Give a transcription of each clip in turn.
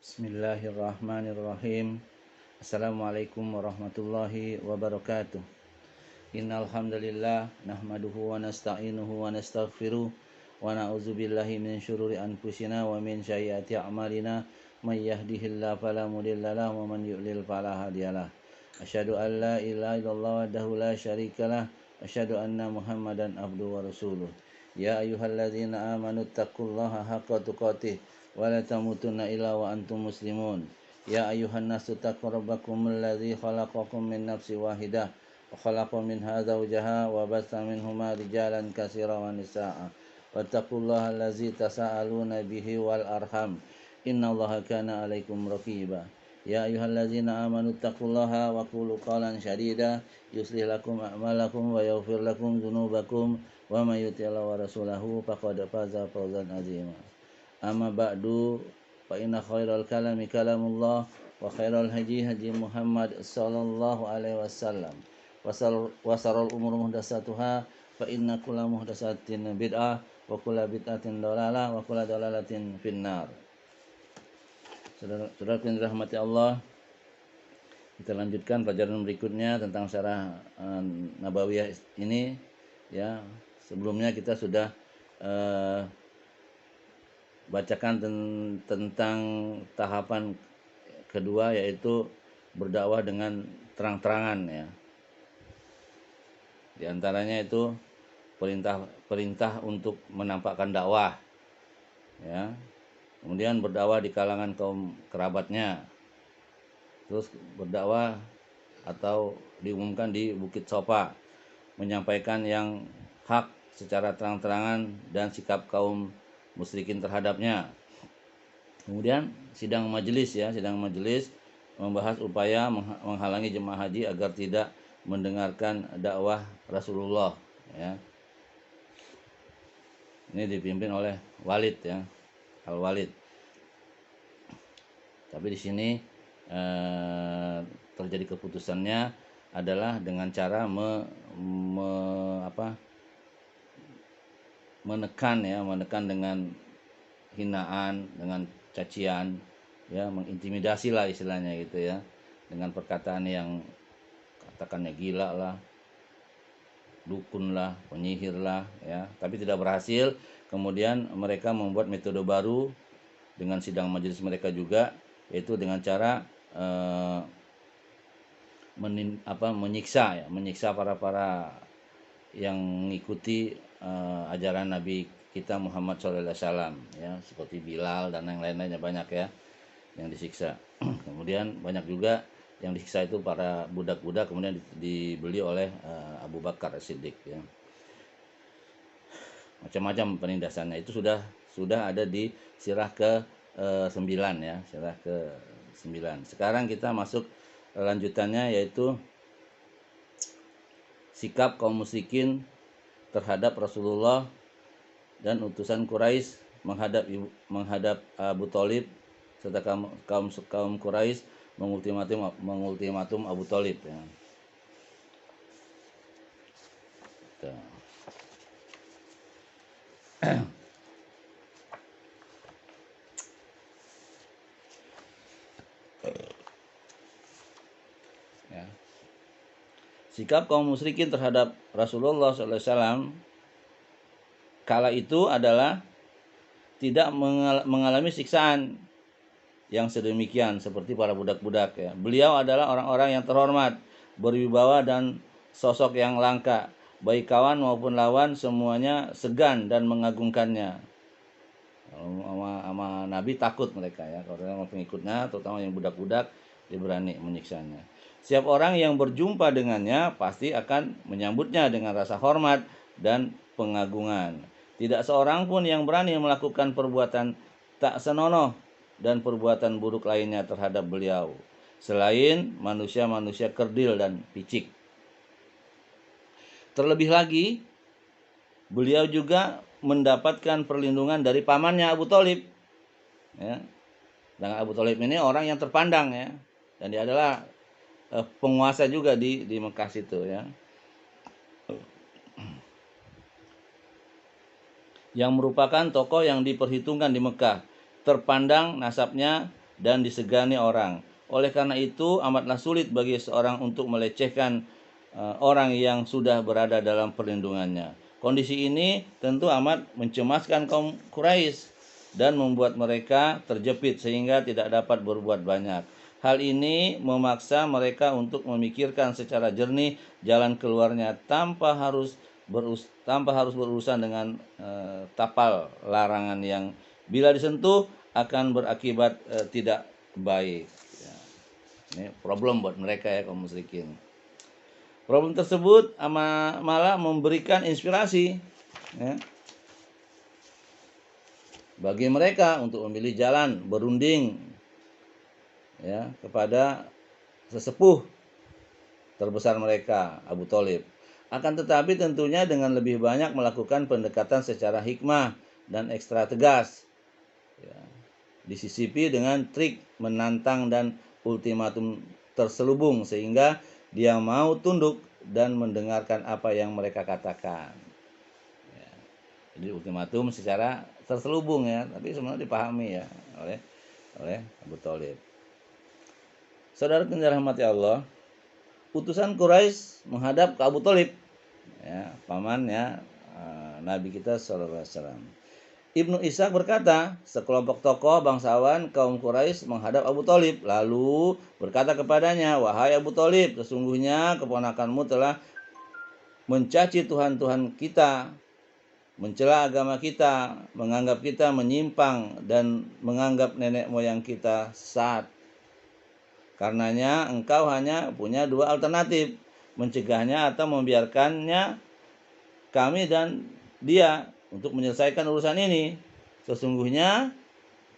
Bismillahirrahmanirrahim. Assalamualaikum warahmatullahi wabarakatuh. Innal hamdalillah nahmaduhu wa nasta'inuhu wa nastaghfiruh wa na'udzubillahi min syururi anfusina wa min sayyiati a'malina may yahdihillahu fala mudhillalah wa man yudlil fala hadiyalah. Asyhadu an la ilaha illallah wahdahu la syarikalah wa asyhadu anna Muhammadan abduhu wa rasuluh. Ya ayyuhalladzina amanu taqullaha haqqa tuqatih wa la tamutunna illa wa antum muslimun. Ya ayyuhan nasu taqu rabbakumul ladzi khalaqakum min nafsin wahidah wa khalaqa minha zawjaha wa batha minhuma rijalan katsiran wa nisaa'a. Wattaqullaha allazi tasaaluna bihi wal arham. Innallaha kana 'alaikum raqiba. Ya ayyuhalladzina amanu taqullaha wa qulu qawlan sadida yuslih lakum a'malakum wa yaghfir lakum dzunubakum wa may yuti'illah wa rasulahu faqad faza fawzan 'azima. Amma ba'du fa inna khairal kalami kalamullah wa khairal hadi hadi Muhammad sallallahu alaihi wasallam wa sarral umur muhdatsatuha fa inna kulla muhdatsatin bid'ah wa kulla bid'atin dhalalah wa kulla dhalalatin finnar. Saudara yang dirahmati Allah, kita lanjutkan pelajaran berikutnya tentang syarah Nabawiyah ini ya. Sebelumnya kita sudah bacakan tentang tahapan kedua, yaitu berdakwah dengan terang-terangan ya. Di antaranya itu perintah untuk menampakkan dakwah ya. Kemudian berdakwah di kalangan kaum kerabatnya. Terus berdakwah atau diumumkan di Bukit Sofa, menyampaikan yang hak secara terang-terangan dan sikap kaum musyrikin terhadapnya. Kemudian sidang majelis membahas upaya menghalangi jemaah haji agar tidak mendengarkan dakwah Rasulullah ya. Ini dipimpin oleh Walid ya, Al-Walid. Tapi di sini terjadi keputusannya adalah dengan cara menekan dengan hinaan, dengan cacian ya, mengintimidasi lah istilahnya gitu ya, dengan perkataan yang katakannya gila lah, dukun lah, penyihir lah ya, tapi tidak berhasil. Kemudian mereka membuat metode baru dengan sidang majelis mereka juga, yaitu dengan cara menyiksa para yang mengikuti ajaran Nabi kita Muhammad SAW ya, seperti Bilal dan yang lain-lainnya banyak ya yang disiksa. Kemudian banyak juga yang disiksa itu para budak-budak, kemudian dibeli oleh Abu Bakar As-Siddiq ya. Macam-macam penindasannya itu sudah ada di sirah ke-9 ya, sirah ke-9. Sekarang kita masuk lanjutannya, yaitu sikap kaum musyrikin terhadap Rasulullah dan utusan Quraisy menghadap Abu Thalib, serta kaum Quraisy mengultimatum Abu Thalib ya. Ya. Sikap kaum musyrikin terhadap Rasulullah SAW kala itu adalah tidak mengalami siksaan yang sedemikian seperti para budak-budak ya. Beliau adalah orang-orang yang terhormat, berwibawa dan sosok yang langka. Baik kawan maupun lawan semuanya segan dan mengagungkannya. Sama Nabi takut mereka ya, kalau pengikutnya terutama yang budak-budak dia berani menyiksanya. Setiap orang yang berjumpa dengannya pasti akan menyambutnya dengan rasa hormat dan pengagungan. Tidak seorang pun yang berani melakukan perbuatan tak senonoh dan perbuatan buruk lainnya terhadap beliau, selain manusia-manusia kerdil dan picik. Terlebih lagi, beliau juga mendapatkan perlindungan dari pamannya Abu Thalib. Ya. Dan Abu Thalib ini orang yang terpandang ya, dan dia adalah penguasa juga di Mekah situ ya. Yang merupakan tokoh yang diperhitungkan di Mekah, terpandang nasabnya dan disegani orang. Oleh karena itu, amatlah sulit bagi seorang untuk melecehkan orang yang sudah berada dalam perlindungannya. Kondisi ini tentu amat mencemaskan kaum Quraisy dan membuat mereka terjepit sehingga tidak dapat berbuat banyak. Hal ini memaksa mereka untuk memikirkan secara jernih jalan keluarnya tanpa harus berurusan dengan tapal larangan yang bila disentuh akan berakibat tidak baik. Ya, ini problem buat mereka ya kaum musyrikin. Problem tersebut malah memberikan inspirasi ya, bagi mereka untuk memilih jalan berunding ya kepada sesepuh terbesar mereka, Abu Thalib. Akan tetapi tentunya dengan lebih banyak melakukan pendekatan secara hikmah dan ekstra tegas. Ya, disisipi dengan trik menantang dan ultimatum terselubung sehingga dia mau tunduk dan mendengarkan apa yang mereka katakan. Ya, jadi ultimatum secara terselubung ya, tapi sebenarnya dipahami ya oleh Abu Thalib. Saudara yang dirahmati Allah, utusan Quraisy menghadap ke Abu Thalib, ya, pamannya Nabi kita sallallahu alaihi wasallam. Ibnu Ishaq berkata, sekelompok tokoh bangsawan kaum Quraisy menghadap Abu Thalib lalu berkata kepadanya, "Wahai Abu Thalib, sesungguhnya keponakanmu telah mencaci Tuhan-Tuhan kita, mencela agama kita, menganggap kita menyimpang dan menganggap nenek moyang kita sesat. Karenanya engkau hanya punya dua alternatif, mencegahnya atau membiarkannya kami dan dia untuk menyelesaikan urusan ini. Sesungguhnya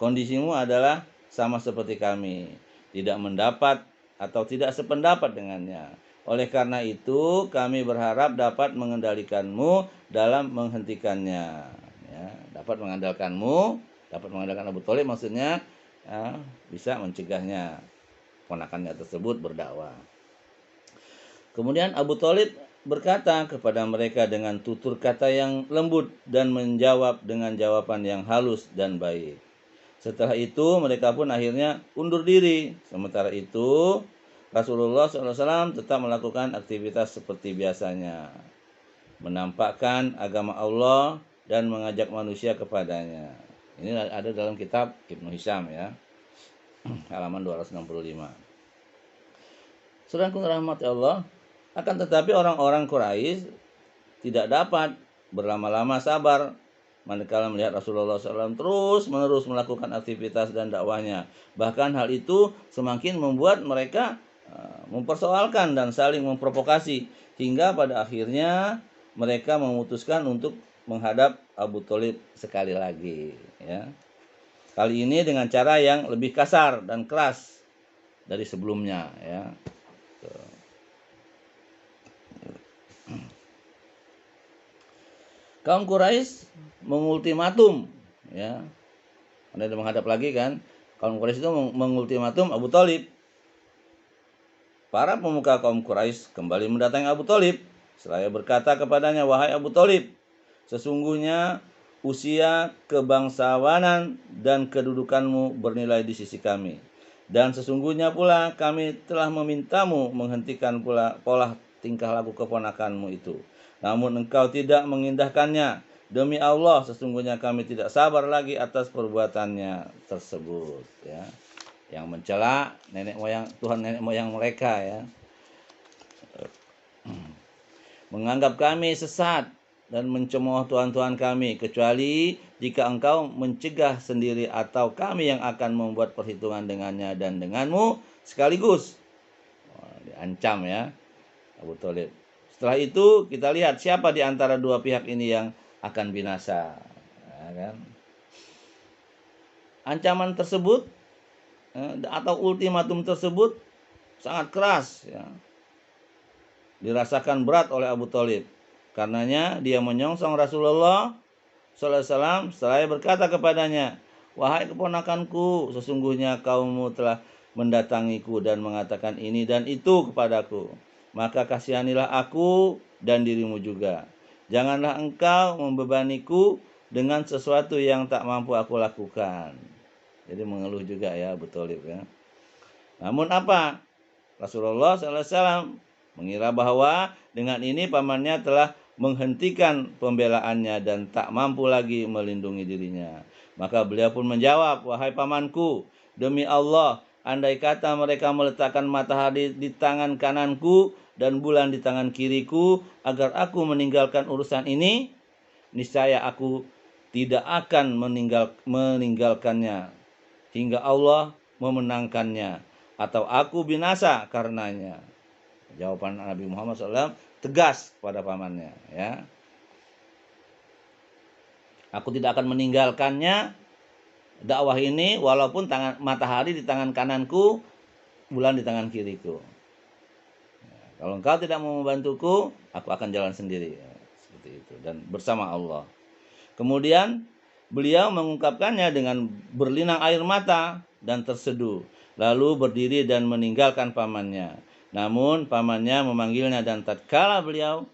kondisimu adalah sama seperti kami, tidak mendapat atau tidak sependapat dengannya. Oleh karena itu kami berharap dapat mengendalikanmu dalam menghentikannya." Ya, dapat mengandalkan Abu Thalib maksudnya ya, bisa mencegahnya ponakannya tersebut berdakwah. Kemudian Abu Thalib berkata kepada mereka dengan tutur kata yang lembut dan menjawab dengan jawaban yang halus dan baik. Setelah itu mereka pun akhirnya undur diri. Sementara itu Rasulullah SAW tetap melakukan aktivitas seperti biasanya, menampakkan agama Allah dan mengajak manusia kepadanya. Ini ada dalam kitab Ibnu Hisham ya, halaman 265. Saudaraku rahmat Allah, akan tetapi orang-orang Quraisy tidak dapat berlama-lama sabar manakala melihat Rasulullah SAW terus-menerus melakukan aktivitas dan dakwahnya. Bahkan hal itu semakin membuat mereka mempersoalkan dan saling memprovokasi hingga pada akhirnya mereka memutuskan untuk menghadap Abu Thalib sekali lagi ya. Kali ini dengan cara yang lebih kasar dan keras dari sebelumnya ya. Kaum Quraisy mengultimatum ya. Anda menghadap lagi kan? Kaum Quraisy itu mengultimatum Abu Thalib. Para pemuka kaum Quraisy kembali mendatangi Abu Thalib. Seraya berkata kepadanya, "Wahai Abu Thalib, sesungguhnya usia, kebangsawanan, dan kedudukanmu bernilai di sisi kami. Dan sesungguhnya pula kami telah memintamu menghentikan pula pola tingkah laku keponakanmu itu. Namun engkau tidak mengindahkannya. Demi Allah, sesungguhnya kami tidak sabar lagi atas perbuatannya tersebut." Ya, yang mencela Tuhan nenek moyang mereka ya, menganggap kami sesat dan mencemooh Tuhan-Tuhan kami, kecuali jika engkau mencegah sendiri atau kami yang akan membuat perhitungan dengannya dan denganmu sekaligus. Diancam ya Abu Thalib. Setelah itu kita lihat siapa di antara dua pihak ini yang akan binasa ya kan? Ancaman tersebut atau ultimatum tersebut sangat keras ya, dirasakan berat oleh Abu Thalib. Karenanya dia menyongsong Rasulullah SAW seraya berkata kepadanya, "Wahai keponakanku, sesungguhnya kaummu telah mendatangiku dan mengatakan ini dan itu kepadaku. Maka kasihanilah aku dan dirimu juga. Janganlah engkau membebaniku dengan sesuatu yang tak mampu aku lakukan." Jadi mengeluh juga ya Abu Thalib ya. Namun apa? Rasulullah SAW mengira bahwa dengan ini pamannya telah menghentikan pembelaannya dan tak mampu lagi melindungi dirinya. Maka beliau pun menjawab, "Wahai pamanku, demi Allah, andai kata mereka meletakkan matahari di tangan kananku dan bulan di tangan kiriku agar aku meninggalkan urusan ini, niscaya aku tidak akan meninggalkannya hingga Allah memenangkannya atau aku binasa karenanya." Jawaban Nabi Muhammad SAW tegas pada pamannya ya. Aku tidak akan meninggalkannya dakwah ini walaupun matahari di tangan kananku, bulan di tangan kiriku. Kalau engkau tidak mau membantuku, aku akan jalan sendiri. Ya, seperti itu dan bersama Allah. Kemudian beliau mengungkapkannya dengan berlinang air mata dan terseduh, lalu berdiri dan meninggalkan pamannya. Namun pamannya memanggilnya dan tatkala beliau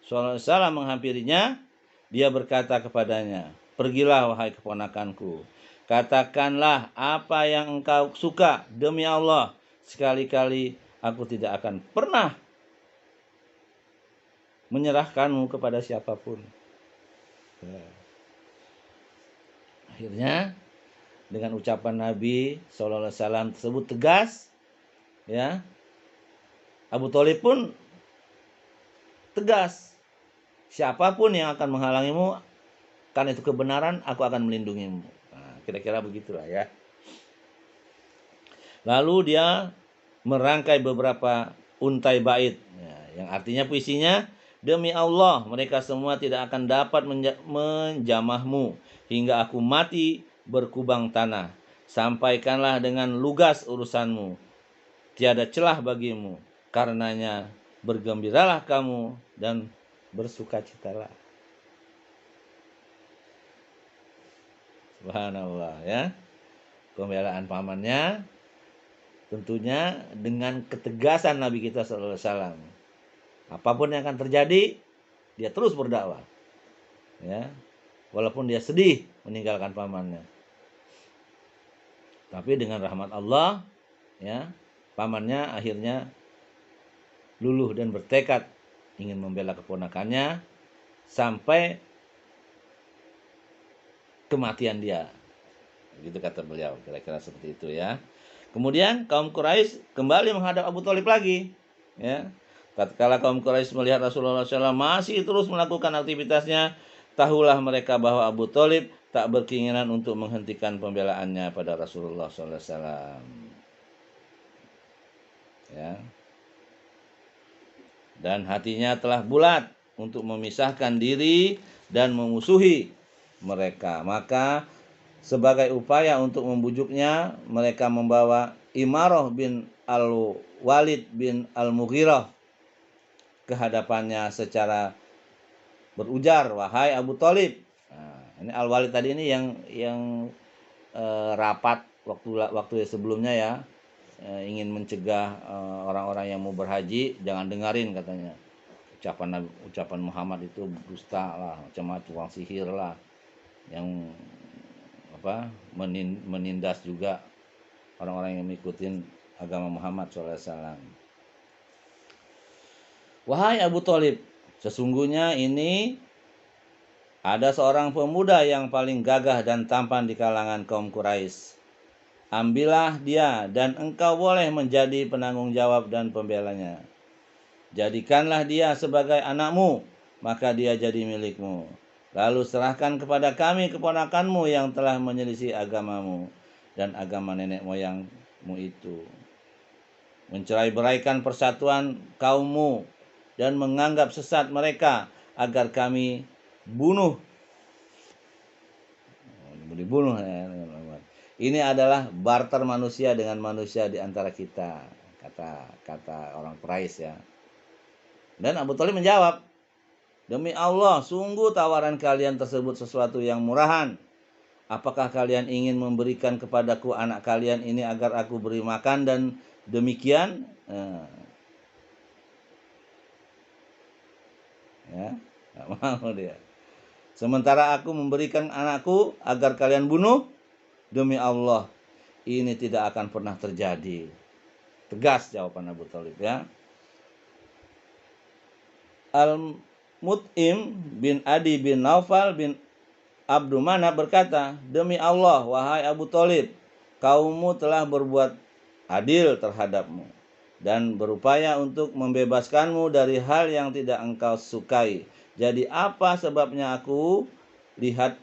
SAW menghampirinya, dia berkata kepadanya, "Pergilah wahai keponakanku, katakanlah apa yang engkau suka demi Allah. Sekali-kali aku tidak akan pernah menyerahkanmu kepada siapapun." Akhirnya dengan ucapan Nabi SAW tersebut tegas, ya, Abu Thalib pun tegas, siapapun yang akan menghalangimu karena itu kebenaran, aku akan melindungimu. Nah, kira-kira begitulah ya. Lalu dia merangkai beberapa untai bait, ya, yang artinya puisinya, "Demi Allah, mereka semua tidak akan dapat menjamahmu hingga aku mati berkubang tanah. Sampaikanlah dengan lugas urusanmu, tiada celah bagimu, karenanya bergembiralah kamu dan bersukacitalah." Subhanallah ya. Pembelaan pamannya tentunya dengan ketegasan Nabi kita SAW. Apapun yang akan terjadi, dia terus berdakwah. Ya. Walaupun dia sedih meninggalkan pamannya. Tapi dengan rahmat Allah, ya, pamannya akhirnya luluh dan bertekad ingin membela keponakannya sampai kematian dia. Begitu kata beliau, kira-kira seperti itu ya. Kemudian kaum Quraisy kembali menghadap Abu Thalib lagi, ya. Tatkala kaum Quraisy melihat Rasulullah SAW masih terus melakukan aktivitasnya, tahulah mereka bahwa Abu Thalib tak berkeinginan untuk menghentikan pembelaannya pada Rasulullah SAW. Ya. Dan hatinya telah bulat untuk memisahkan diri dan memusuhi mereka. Maka sebagai upaya untuk membujuknya, mereka membawa Imarah bin Al-Walid bin Al-Mughirah ke hadapannya secara berujar, "Wahai Abu Thalib." Nah, ini Al-Walid tadi ini yang rapat waktu sebelumnya ya, ingin mencegah orang-orang yang mau berhaji, jangan dengarin katanya. Ucapan Muhammad itu dusta lah, macam tukang sihir lah, yang menindas juga orang-orang yang mengikuti agama Muhammad SAW. "Wahai Abu Thalib, sesungguhnya ini ada seorang pemuda yang paling gagah dan tampan di kalangan kaum Quraisy. Ambillah dia dan engkau boleh menjadi penanggung jawab dan pembelanya. Jadikanlah dia sebagai anakmu, maka dia jadi milikmu. Lalu serahkan kepada kami keponakanmu yang telah menyelisih agamamu dan agama nenek moyangmu itu, mencerai-beraikan persatuan kaummu dan menganggap sesat mereka agar kami dibunuh. Ini adalah barter manusia dengan manusia di antara kita," kata orang Quraisy ya. Dan Abu Thalib menjawab, "Demi Allah, sungguh tawaran kalian tersebut sesuatu yang murahan. Apakah kalian ingin memberikan kepadaku anak kalian ini agar aku beri makan dan demikian?" Ya, nggak mau dia. "Sementara aku memberikan anakku agar kalian bunuh." Demi Allah, ini tidak akan pernah terjadi. Tegas jawaban Abu Thalib ya. Al-Mut'im bin Adi bin Naufal bin Abdul Manaf berkata, demi Allah, wahai Abu Thalib, kaummu telah berbuat adil terhadapmu dan berupaya untuk membebaskanmu dari hal yang tidak engkau sukai. Jadi apa sebabnya aku lihat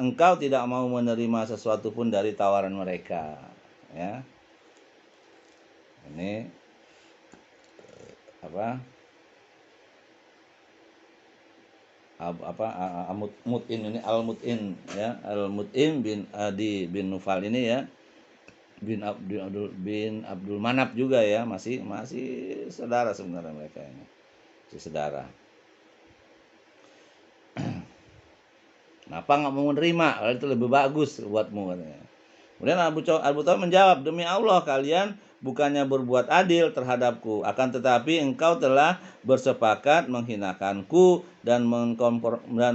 engkau tidak mau menerima sesuatu pun dari tawaran mereka. Ya, ini Mut'in ini Al-Mut'in ya, Al-Mut'in bin Adi bin Nufal ini ya, bin Abdul Manaf juga ya, masih saudara sebenarnya mereka ini, masih saudara. Kenapa nggak mau menerima? Kalau itu lebih bagus buatmu katanya. Kemudian Abu Thalib menjawab, demi Allah, kalian bukannya berbuat adil terhadapku, akan tetapi engkau telah bersepakat menghinakanku dan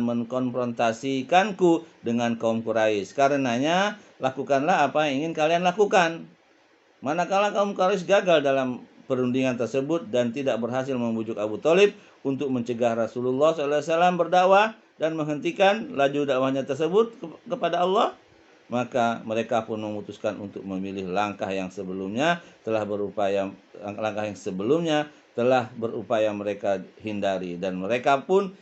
mengkonfrontasikanku dengan kaum Quraisy. Karenanya lakukanlah apa yang ingin kalian lakukan. Manakala kaum Quraisy gagal dalam perundingan tersebut dan tidak berhasil membujuk Abu Thalib untuk mencegah Rasulullah SAW berdakwah dan menghentikan laju dakwahnya tersebut kepada Allah, maka mereka pun memutuskan untuk memilih langkah yang sebelumnya telah berupaya mereka hindari, dan mereka pun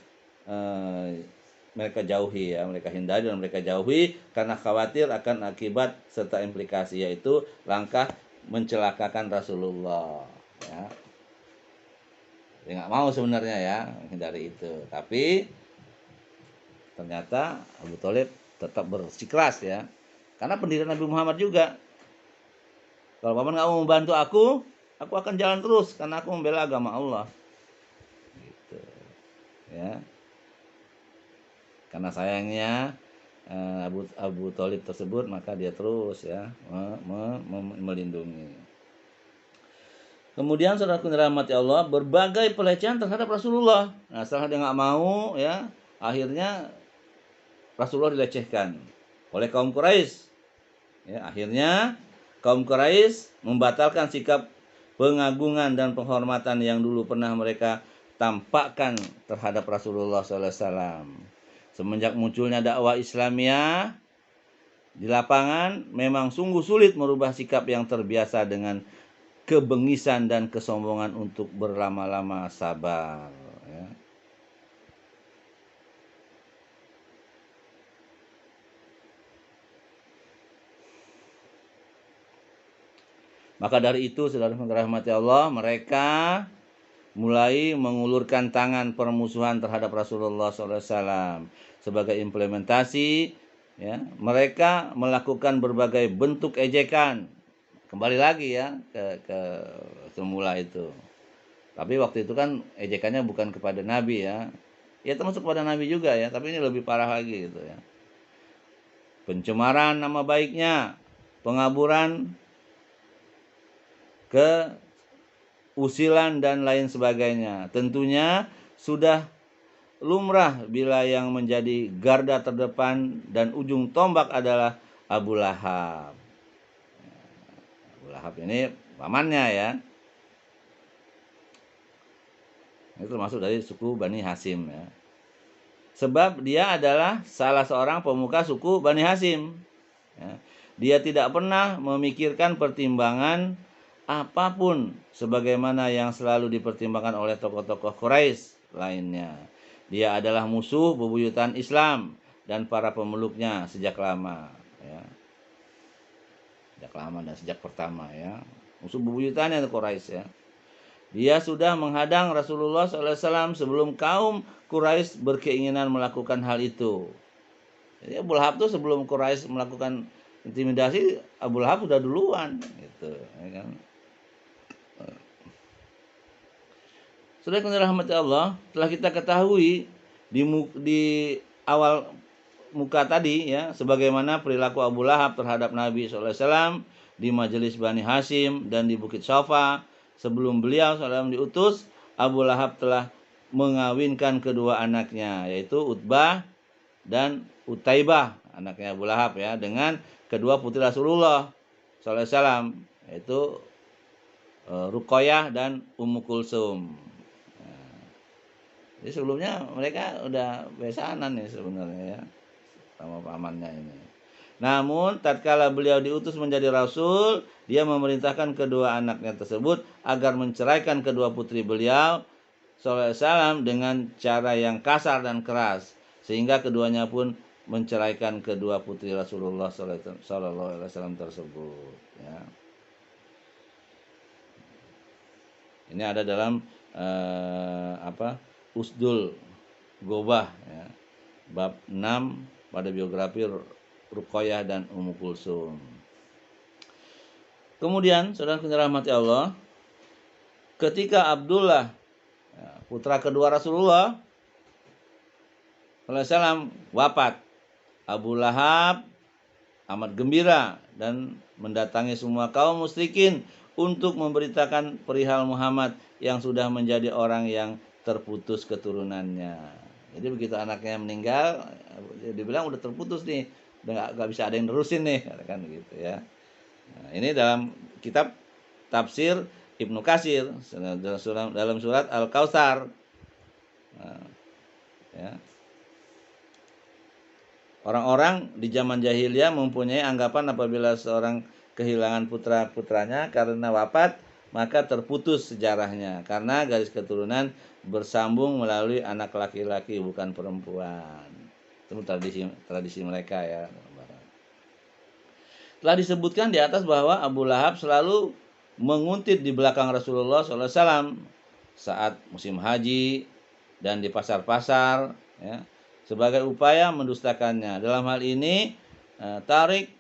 mereka jauhi ya, mereka hindari dan mereka jauhi karena khawatir akan akibat serta implikasi, yaitu langkah mencelakakan Rasulullah ya. Dia nggak mau sebenarnya ya hindari itu, tapi ternyata Abu Thalib tetap bersikeras ya, karena pendirian Nabi Muhammad juga. Kalau paman nggak mau membantu aku akan jalan terus karena aku membela agama Allah. Gitu. Ya. Karena sayangnya Abu Thalib tersebut, maka dia terus ya melindungi. Kemudian saudaraku dirahmati Allah, berbagai pelecehan terhadap Rasulullah. Nah, setelah dia nggak mau ya, akhirnya Rasulullah dilecehkan oleh kaum Quraisy. Ya, akhirnya kaum Quraisy membatalkan sikap pengagungan dan penghormatan yang dulu pernah mereka tampakkan terhadap Rasulullah SAW. Semenjak munculnya dakwah Islamiyah di lapangan, memang sungguh sulit merubah sikap yang terbiasa dengan kebengisan dan kesombongan untuk berlama-lama sabar. Ya. Maka dari itu, saudara dirahmati Allah, mereka mulai mengulurkan tangan permusuhan terhadap Rasulullah SAW. Sebagai implementasi, ya, mereka melakukan berbagai bentuk ejekan. Kembali lagi ya ke semula itu. Tapi waktu itu kan ejekannya bukan kepada Nabi ya. Ya termasuk kepada Nabi juga ya, tapi ini lebih parah lagi gitu ya. Pencemaran nama baiknya, pengaburan, keusilan dan lain sebagainya. Tentunya sudah lumrah bila yang menjadi garda terdepan dan ujung tombak adalah Abu Lahab. Abu Lahab ini pamannya ya. Itu termasuk dari suku Bani Hasyim ya. Sebab dia adalah salah seorang pemuka suku Bani Hasyim. Ya. Dia tidak pernah memikirkan pertimbangan apapun sebagaimana yang selalu dipertimbangkan oleh tokoh-tokoh Quraisy lainnya. Dia adalah musuh bebuyutan Islam dan para pemeluknya sejak lama ya. Sejak lama dan sejak pertama ya. Musuh bebuyutannya Quraisy ya. Dia sudah menghadang Rasulullah SAW sebelum kaum Quraisy berkeinginan melakukan hal itu. Jadi Abu Lahab tuh sebelum Quraisy melakukan intimidasi, Abu Lahab sudah duluan gitu ya kan. Saudara yang dirahmati Allah, telah kita ketahui di awal muka tadi ya, sebagaimana perilaku Abu Lahab terhadap Nabi SAW di majelis Bani Hasyim dan di Bukit Safa. Sebelum beliau SAW diutus, Abu Lahab telah mengawinkan kedua anaknya, yaitu Utbah dan Utaibah. anaknya Abu Lahab ya, dengan kedua putri Rasulullah sallallahu alaihi wasallam, yaitu Ruqayyah dan Ummu Kulsum. Nah, jadi sebelumnya mereka udah besanan nih sebenarnya ya, sama pamannya ini. Namun tatkala beliau diutus menjadi rasul, dia memerintahkan kedua anaknya tersebut agar menceraikan kedua putri beliau sallallahu alaihi wasallam dengan cara yang kasar dan keras, sehingga keduanya pun menceraikan kedua putri Rasulullah sallallahu alaihi wasallam tersebut ya. Ini ada dalam Usdul Gobah ya, bab 6 pada biografi Ruqayyah dan Ummu Kulsum. Kemudian, saudara dirahmati Allah, ketika Abdullah ya, putra kedua Rasulullah sallallahu alaihi wasallam wafat, Abu Lahab amat gembira dan mendatangi semua kaum musyrikin untuk memberitakan perihal Muhammad yang sudah menjadi orang yang terputus keturunannya. Jadi begitu anaknya meninggal, dibilang udah terputus nih, udah nggak bisa ada yang nerusin nih, kan gitu ya. Nah, ini dalam kitab tafsir Ibnu Katsir dalam surat Al-Kautsar. Nah, ya. Orang-orang di zaman jahiliyah mempunyai anggapan apabila seorang kehilangan putra-putranya karena wafat, maka terputus sejarahnya karena garis keturunan bersambung melalui anak laki-laki bukan perempuan. Itu tradisi mereka ya. Telah disebutkan di atas bahwa Abu Lahab selalu menguntit di belakang Rasulullah SAW saat musim haji dan di pasar-pasar ya, sebagai upaya mendustakannya. Dalam hal ini Tariq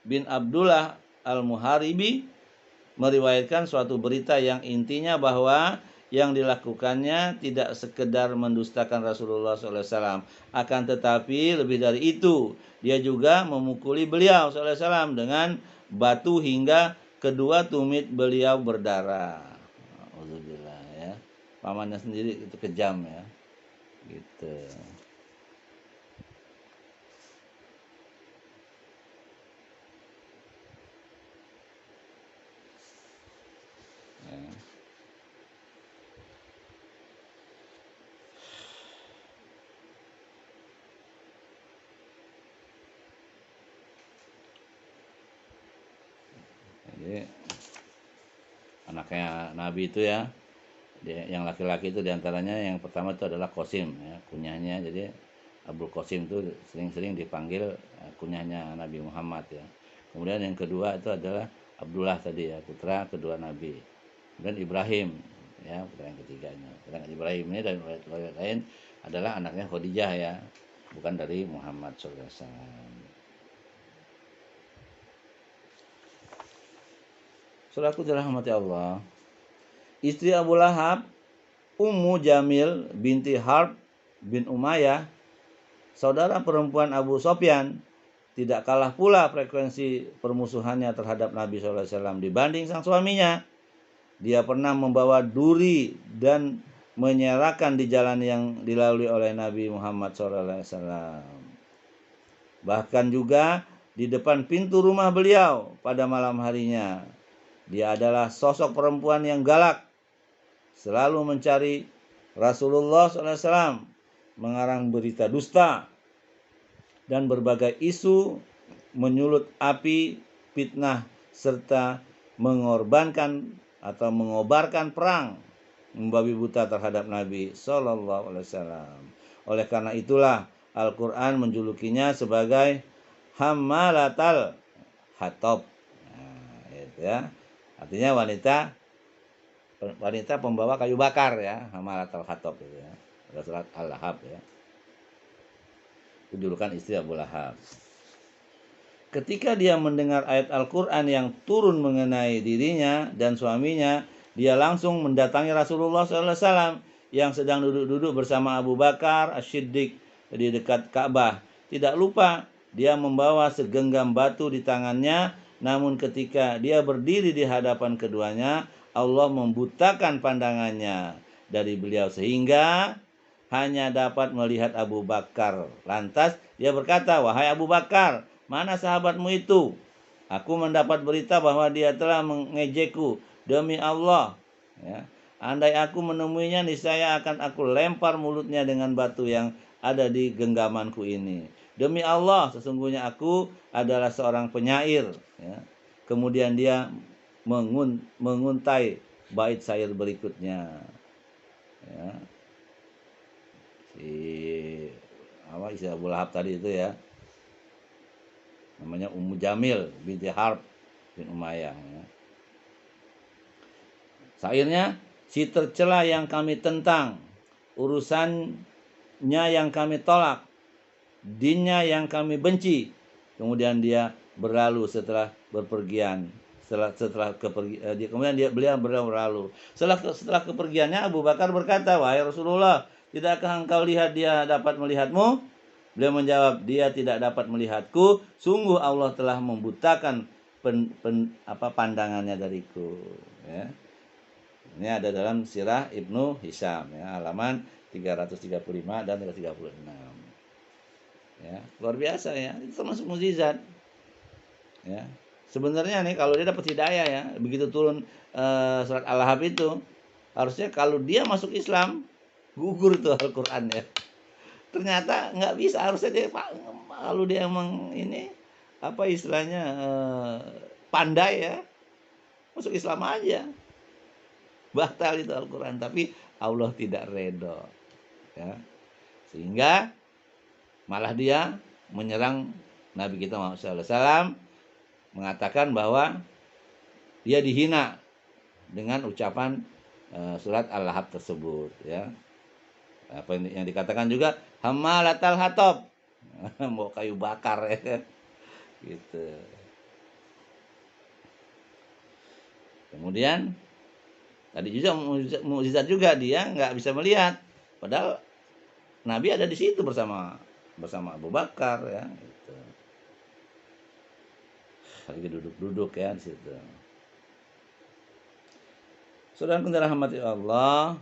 bin Abdullah Al-Muharibi meriwayatkan suatu berita yang intinya bahwa yang dilakukannya tidak sekedar mendustakan Rasulullah SAW, akan tetapi lebih dari itu, dia juga memukuli beliau SAW dengan batu hingga kedua tumit beliau berdarah. Alhamdulillah ya. Pamannya sendiri itu kejam ya. Gitu. Jadi anaknya Nabi itu ya, yang laki-laki itu diantaranya yang pertama itu adalah Qasim ya, kunyahnya. Jadi Abdul Qasim itu sering-sering dipanggil kunyahnya Nabi Muhammad ya. Kemudian yang kedua itu adalah Abdullah tadi ya, putra kedua Nabi. Kemudian Ibrahim ya, putra yang ketiganya. Dan Ibrahim ini dari riwayat lain adalah anaknya Khadijah ya, bukan dari Muhammad SAW. Saudaraku dirahmati Allah, istri Abu Lahab, Ummu Jamil binti Harb bin Umayyah, saudara perempuan Abu Sofyan, tidak kalah pula frekuensi permusuhannya terhadap Nabi SAW dibanding sang suaminya. Dia pernah membawa duri dan menyerahkan di jalan yang dilalui oleh Nabi Muhammad SAW. Bahkan juga di depan pintu rumah beliau pada malam harinya. Dia adalah sosok perempuan yang galak, selalu mencari Rasulullah SAW, mengarang berita dusta, dan berbagai isu menyulut api fitnah, serta mengorbankan atau mengobarkan perang, membabi buta terhadap Nabi SAW. Oleh karena itulah Al-Quran menjulukinya sebagai Hammalatal Hatab. Nah, itu ya. Artinya wanita pembawa kayu bakar ya, Hammalatal Hatab itu ya. Ada surat Al-Lahab ya. Itu julukan istri Abu Lahab. Ketika dia mendengar ayat Al-Quran yang turun mengenai dirinya dan suaminya, dia langsung mendatangi Rasulullah SAW yang sedang duduk-duduk bersama Abu Bakar As-Siddiq di dekat Ka'bah. Tidak lupa dia membawa segenggam batu di tangannya, namun ketika dia berdiri di hadapan keduanya, Allah membutakan pandangannya dari beliau sehingga hanya dapat melihat Abu Bakar. Lantas Dia berkata, "Wahai Abu Bakar, mana sahabatmu itu? Aku mendapat berita bahwa dia telah mengejekku. Demi Allah, ya, andai aku menemuinya, niscaya akan aku lempar mulutnya dengan batu yang ada di genggamanku ini. Demi Allah, sesungguhnya aku adalah seorang penyair." Ya. Kemudian dia menguntai bait syair berikutnya. Ya. Si apa istilah Abu Lahab tadi itu ya, namanya Ummu Jamil binti Harb bin Umayyah. Ya. Syairnya, si tercela yang kami tentang, urusannya yang kami tolak, dinnya yang kami benci. Kemudian dia berlalu setelah berpergian. Beliau berlalu. Setelah kepergiannya, Abu Bakar berkata, "Wahai Rasulullah, tidakkah engkau lihat dia dapat melihatmu?" Beliau menjawab, "Dia tidak dapat melihatku. Sungguh Allah telah membutakan pandangannya dariku." Ya. Ini ada dalam Sirah Ibnu Hisham, ya, halaman 335 dan 336. Ya, luar biasa ya. Itu termasuk mukjizat. Ya. Sebenarnya nih kalau dia dapat hidayah ya, begitu turun surat Al-Lahab itu, harusnya kalau dia masuk Islam, gugur tuh Al-Qur'an ya. Ternyata nggak bisa, harusnya dia kalau dia emang ini apa istilahnya pandai ya, masuk Islam aja. Batal itu Al-Qur'an, tapi Allah tidak redho. Ya. Sehingga malah dia menyerang Nabi kita Muhammad SAW, mengatakan bahwa dia dihina dengan ucapan surat Al-Lahab tersebut, ya. Apa yang dikatakan juga hammalatal hatab, mau kayu bakar ya, gitu. Kemudian tadi juga mukjizat juga, dia nggak bisa melihat, padahal Nabi ada di situ bersama Abu Bakar ya. Gitu. Lagi duduk-duduk ya di situ. Saudara yang dirahmati Allah,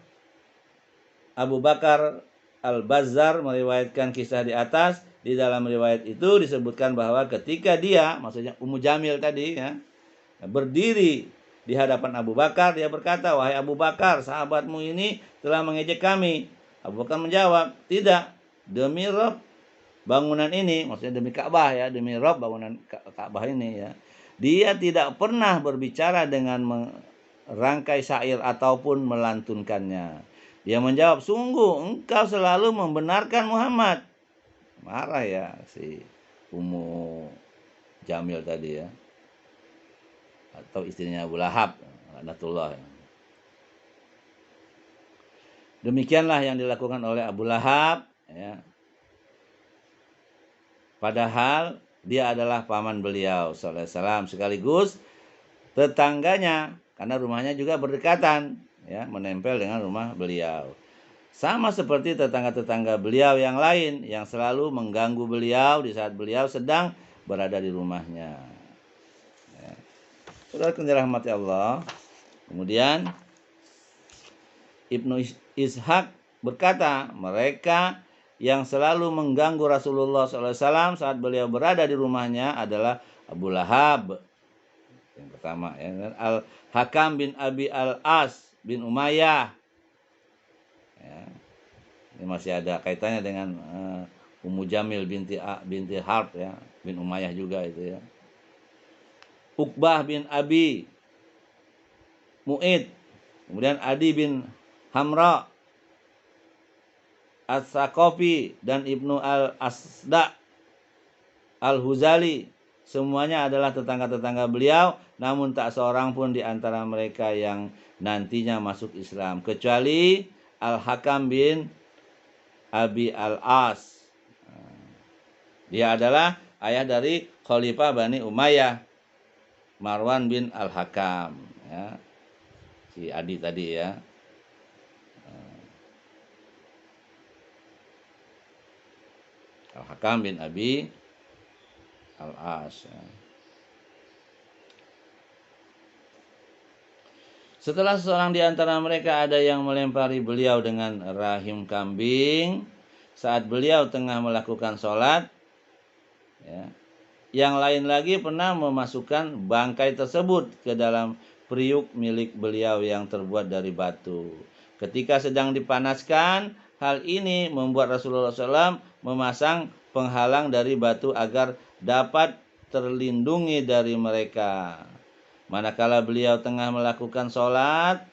Abu Bakar Al-Bazzar meriwayatkan kisah di atas. Di dalam riwayat itu disebutkan bahwa ketika dia, maksudnya Ummu Jamil tadi ya, berdiri di hadapan Abu Bakar, dia berkata, "Wahai Abu Bakar, sahabatmu ini telah mengejek kami." Abu Bakar menjawab, "Tidak, demi Rob bangunan ini," maksudnya demi Ka'bah ya, demi Rob bangunan Ka'bah ini ya, "dia tidak pernah berbicara dengan merangkai syair ataupun melantunkannya." Dia menjawab, "Sungguh engkau selalu membenarkan Muhammad." Marah ya si Ummu Jamil tadi ya, atau istrinya Abu Lahab, laknatullah. Demikianlah yang dilakukan oleh Abu Lahab ya. Padahal dia adalah paman beliau sallallahu alaihi wasallam, sekaligus tetangganya, karena rumahnya juga berdekatan ya, menempel dengan rumah beliau. Sama seperti tetangga-tetangga beliau yang lain yang selalu mengganggu beliau di saat beliau sedang berada di rumahnya. Ya. Saudara yang dirahmati Allah, kemudian Ibnu Ishaq berkata, mereka yang selalu mengganggu Rasulullah SAW saat beliau berada di rumahnya adalah Abu Lahab, yang pertama ya, Al-Hakam bin Abi Al-As bin Umayyah. Ya. Ini masih ada kaitannya dengan Ummu Jamil binti Harb ya, bin Umayyah juga itu ya. Uqbah bin Abi Mu'id, kemudian Adi bin Hamra As-Saqafi dan Ibnu Al-Asda Al-Huzali, semuanya adalah tetangga-tetangga beliau, namun tak seorang pun di antara mereka yang nantinya masuk Islam, kecuali Al-Hakam bin Abi Al-As. Dia adalah ayah dari Khalifah Bani Umayyah, Marwan bin Al-Hakam ya. Si Adi tadi ya. Al-Hakam bin Abi Al-As ya. Setelah seorang di antara mereka ada yang melempari beliau dengan rahim kambing saat beliau tengah melakukan sholat, Ya. Yang lain lagi pernah memasukkan bangkai tersebut ke dalam periuk milik beliau yang terbuat dari batu. Ketika sedang dipanaskan, hal ini membuat Rasulullah SAW memasang penghalang dari batu agar dapat terlindungi dari mereka. Manakala beliau tengah melakukan sholat,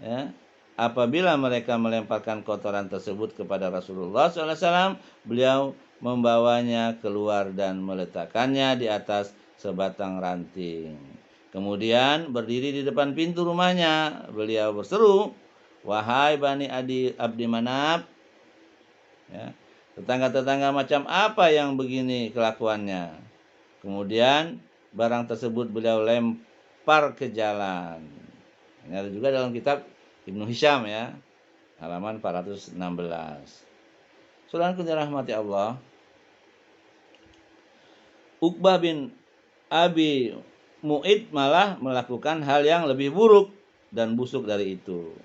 ya, apabila mereka melemparkan kotoran tersebut kepada Rasulullah SAW, beliau membawanya keluar dan meletakkannya di atas sebatang ranting. Kemudian berdiri di depan pintu rumahnya, beliau berseru, "Wahai Bani Abdi Manaf, ya, tetangga-tetangga macam apa yang begini kelakuannya?" Kemudian barang tersebut beliau lempar ke jalan. Ini ada juga dalam kitab Ibnu Hisham ya, halaman 416. Saudaraku dirahmati Allah, Uqbah bin Abi Mu'id malah melakukan hal yang lebih buruk dan busuk dari itu.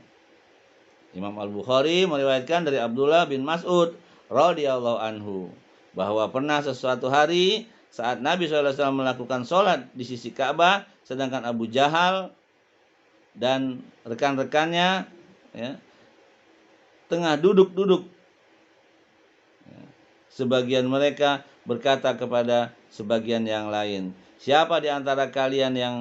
Imam Al-Bukhari meriwayatkan dari Abdullah bin Mas'ud radhiyallahu anhu bahwa pernah sesuatu hari saat Nabi SAW melakukan sholat di sisi Ka'bah, sedangkan Abu Jahal dan rekan-rekannya, ya, tengah duduk-duduk. Sebagian mereka berkata kepada sebagian yang lain, "Siapa di antara kalian yang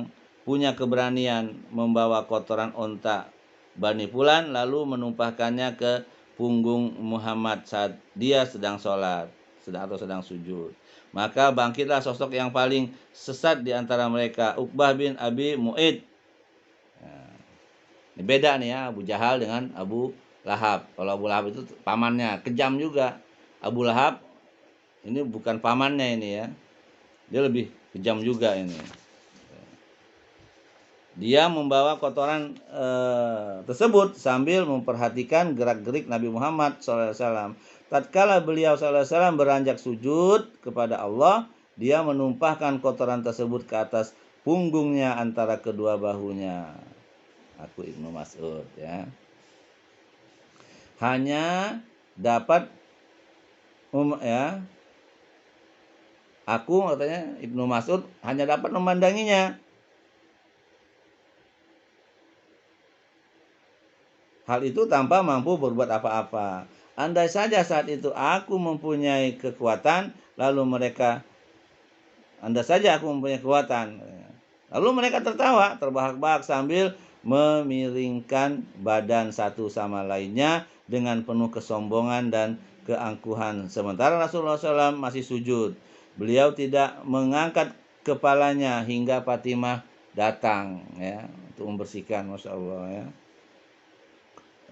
punya keberanian membawa kotoran onta Bani Fulan lalu menumpahkannya ke punggung Muhammad saat dia sedang sholat atau sedang sujud?" Maka bangkitlah sosok yang paling sesat di antara mereka, Uqbah bin Abi Mu'id. Nah, ini beda nih ya, Abu Jahal dengan Abu Lahab. Kalau Abu Lahab itu pamannya, kejam juga. Abu Lahab ini bukan pamannya ini ya, dia lebih kejam juga ini. Dia membawa kotoran tersebut sambil memperhatikan gerak-gerik Nabi Muhammad SAW. Tatkala beliau SAW beranjak sujud kepada Allah, dia menumpahkan kotoran tersebut ke atas punggungnya antara kedua bahunya. Aku Ibnu Mas'ud ya. Hanya dapat ya, aku katanya Ibnu Mas'ud hanya dapat memandanginya. Hal itu tanpa mampu berbuat apa-apa. Andai saja saat itu aku mempunyai kekuatan, andai saja aku mempunyai kekuatan. Lalu mereka tertawa, terbahak-bahak sambil memiringkan badan satu sama lainnya dengan penuh kesombongan dan keangkuhan. Sementara Rasulullah SAW masih sujud. Beliau tidak mengangkat kepalanya hingga Fatimah datang ya untuk membersihkan, Masya Allah ya,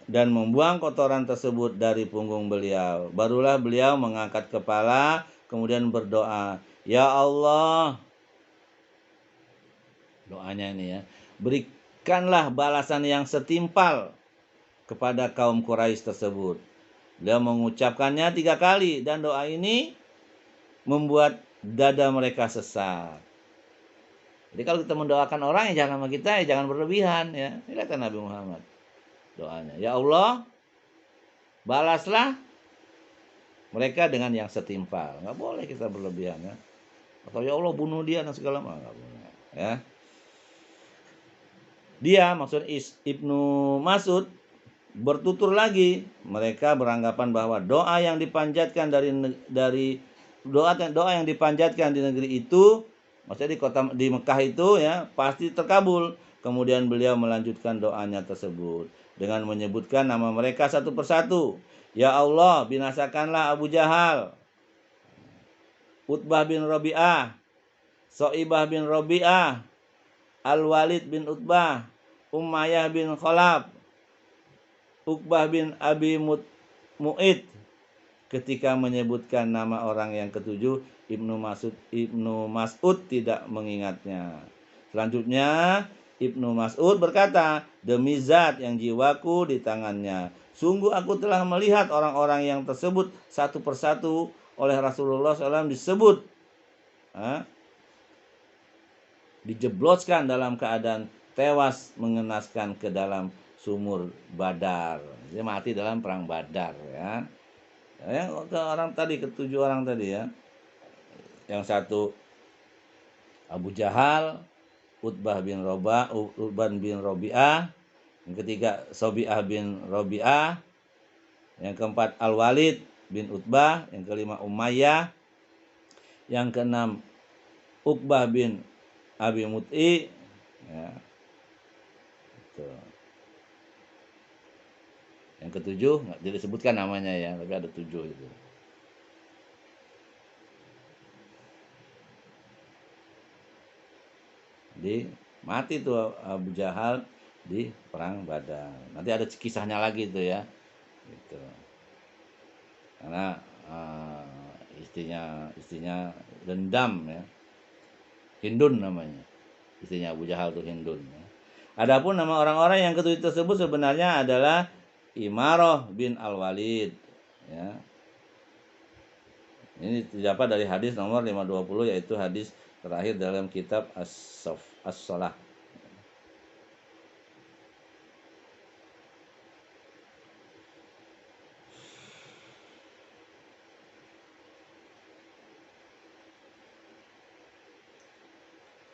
dan membuang kotoran tersebut dari punggung beliau. Barulah beliau mengangkat kepala kemudian berdoa, "Ya Allah," doanya ini ya, "berikanlah balasan yang setimpal kepada kaum Quraisy tersebut." Beliau mengucapkannya 3 kali dan doa ini membuat dada mereka sesak. Jadi kalau kita mendoakan orang yang jangan sama kita, ya jangan berlebihan ya. Ini kata Nabi Muhammad doanya. Ya Allah, balaslah mereka dengan yang setimpal. Nggak boleh kita berlebihan ya. Atau ya Allah bunuh dia dan segala macam, nggak boleh ya. Dia maksud Ibnu Mas'ud bertutur lagi. Mereka beranggapan bahwa doa yang dipanjatkan dari doa yang dipanjatkan di negeri itu, maksudnya di Mekah itu ya, pasti terkabul. Kemudian beliau melanjutkan doanya tersebut dengan menyebutkan nama mereka satu persatu. Ya Allah, binasakanlah Abu Jahal, Utbah bin Rabi'ah, So'ibah bin Rabi'ah, Al-Walid bin Utbah, Umayyah bin Khalaf, Uqbah bin Abi Mu'id. Ketika menyebutkan nama orang yang ketujuh, Ibnu Mas'ud tidak mengingatnya. Selanjutnya Ibnu Mas'ud berkata, "Demi zat yang jiwaku di tangannya, sungguh aku telah melihat orang-orang yang tersebut satu persatu oleh Rasulullah SAW dijebloskan dalam keadaan tewas mengenaskan ke dalam sumur Badar." Dia mati dalam perang Badar ya. Yang ke orang tadi, ketujuh orang tadi ya. yang satu Abu Jahal, Utbah bin Robi'ah, yang ketiga Sobi'ah bin Robi'ah, yang keempat Al-Walid bin Utbah, yang kelima Umayyah, yang keenam Uqbah bin Abi Mut'i, ya, itu. Yang ketujuh nggak disebutkan namanya ya, tapi ada 7 itu. Jadi mati tuh Abu Jahal di perang Badar. Nanti ada kisahnya lagi tuh ya, gitu. Karena istrinya dendam ya, Hindun namanya, istrinya Abu Jahal tuh Hindun. Ya. Adapun nama orang-orang yang ketujuh tersebut sebenarnya adalah Imarah bin Al-Walid. Ya. Ini didapat dari hadis nomor 520, yaitu hadis terakhir dalam kitab As-Shalah.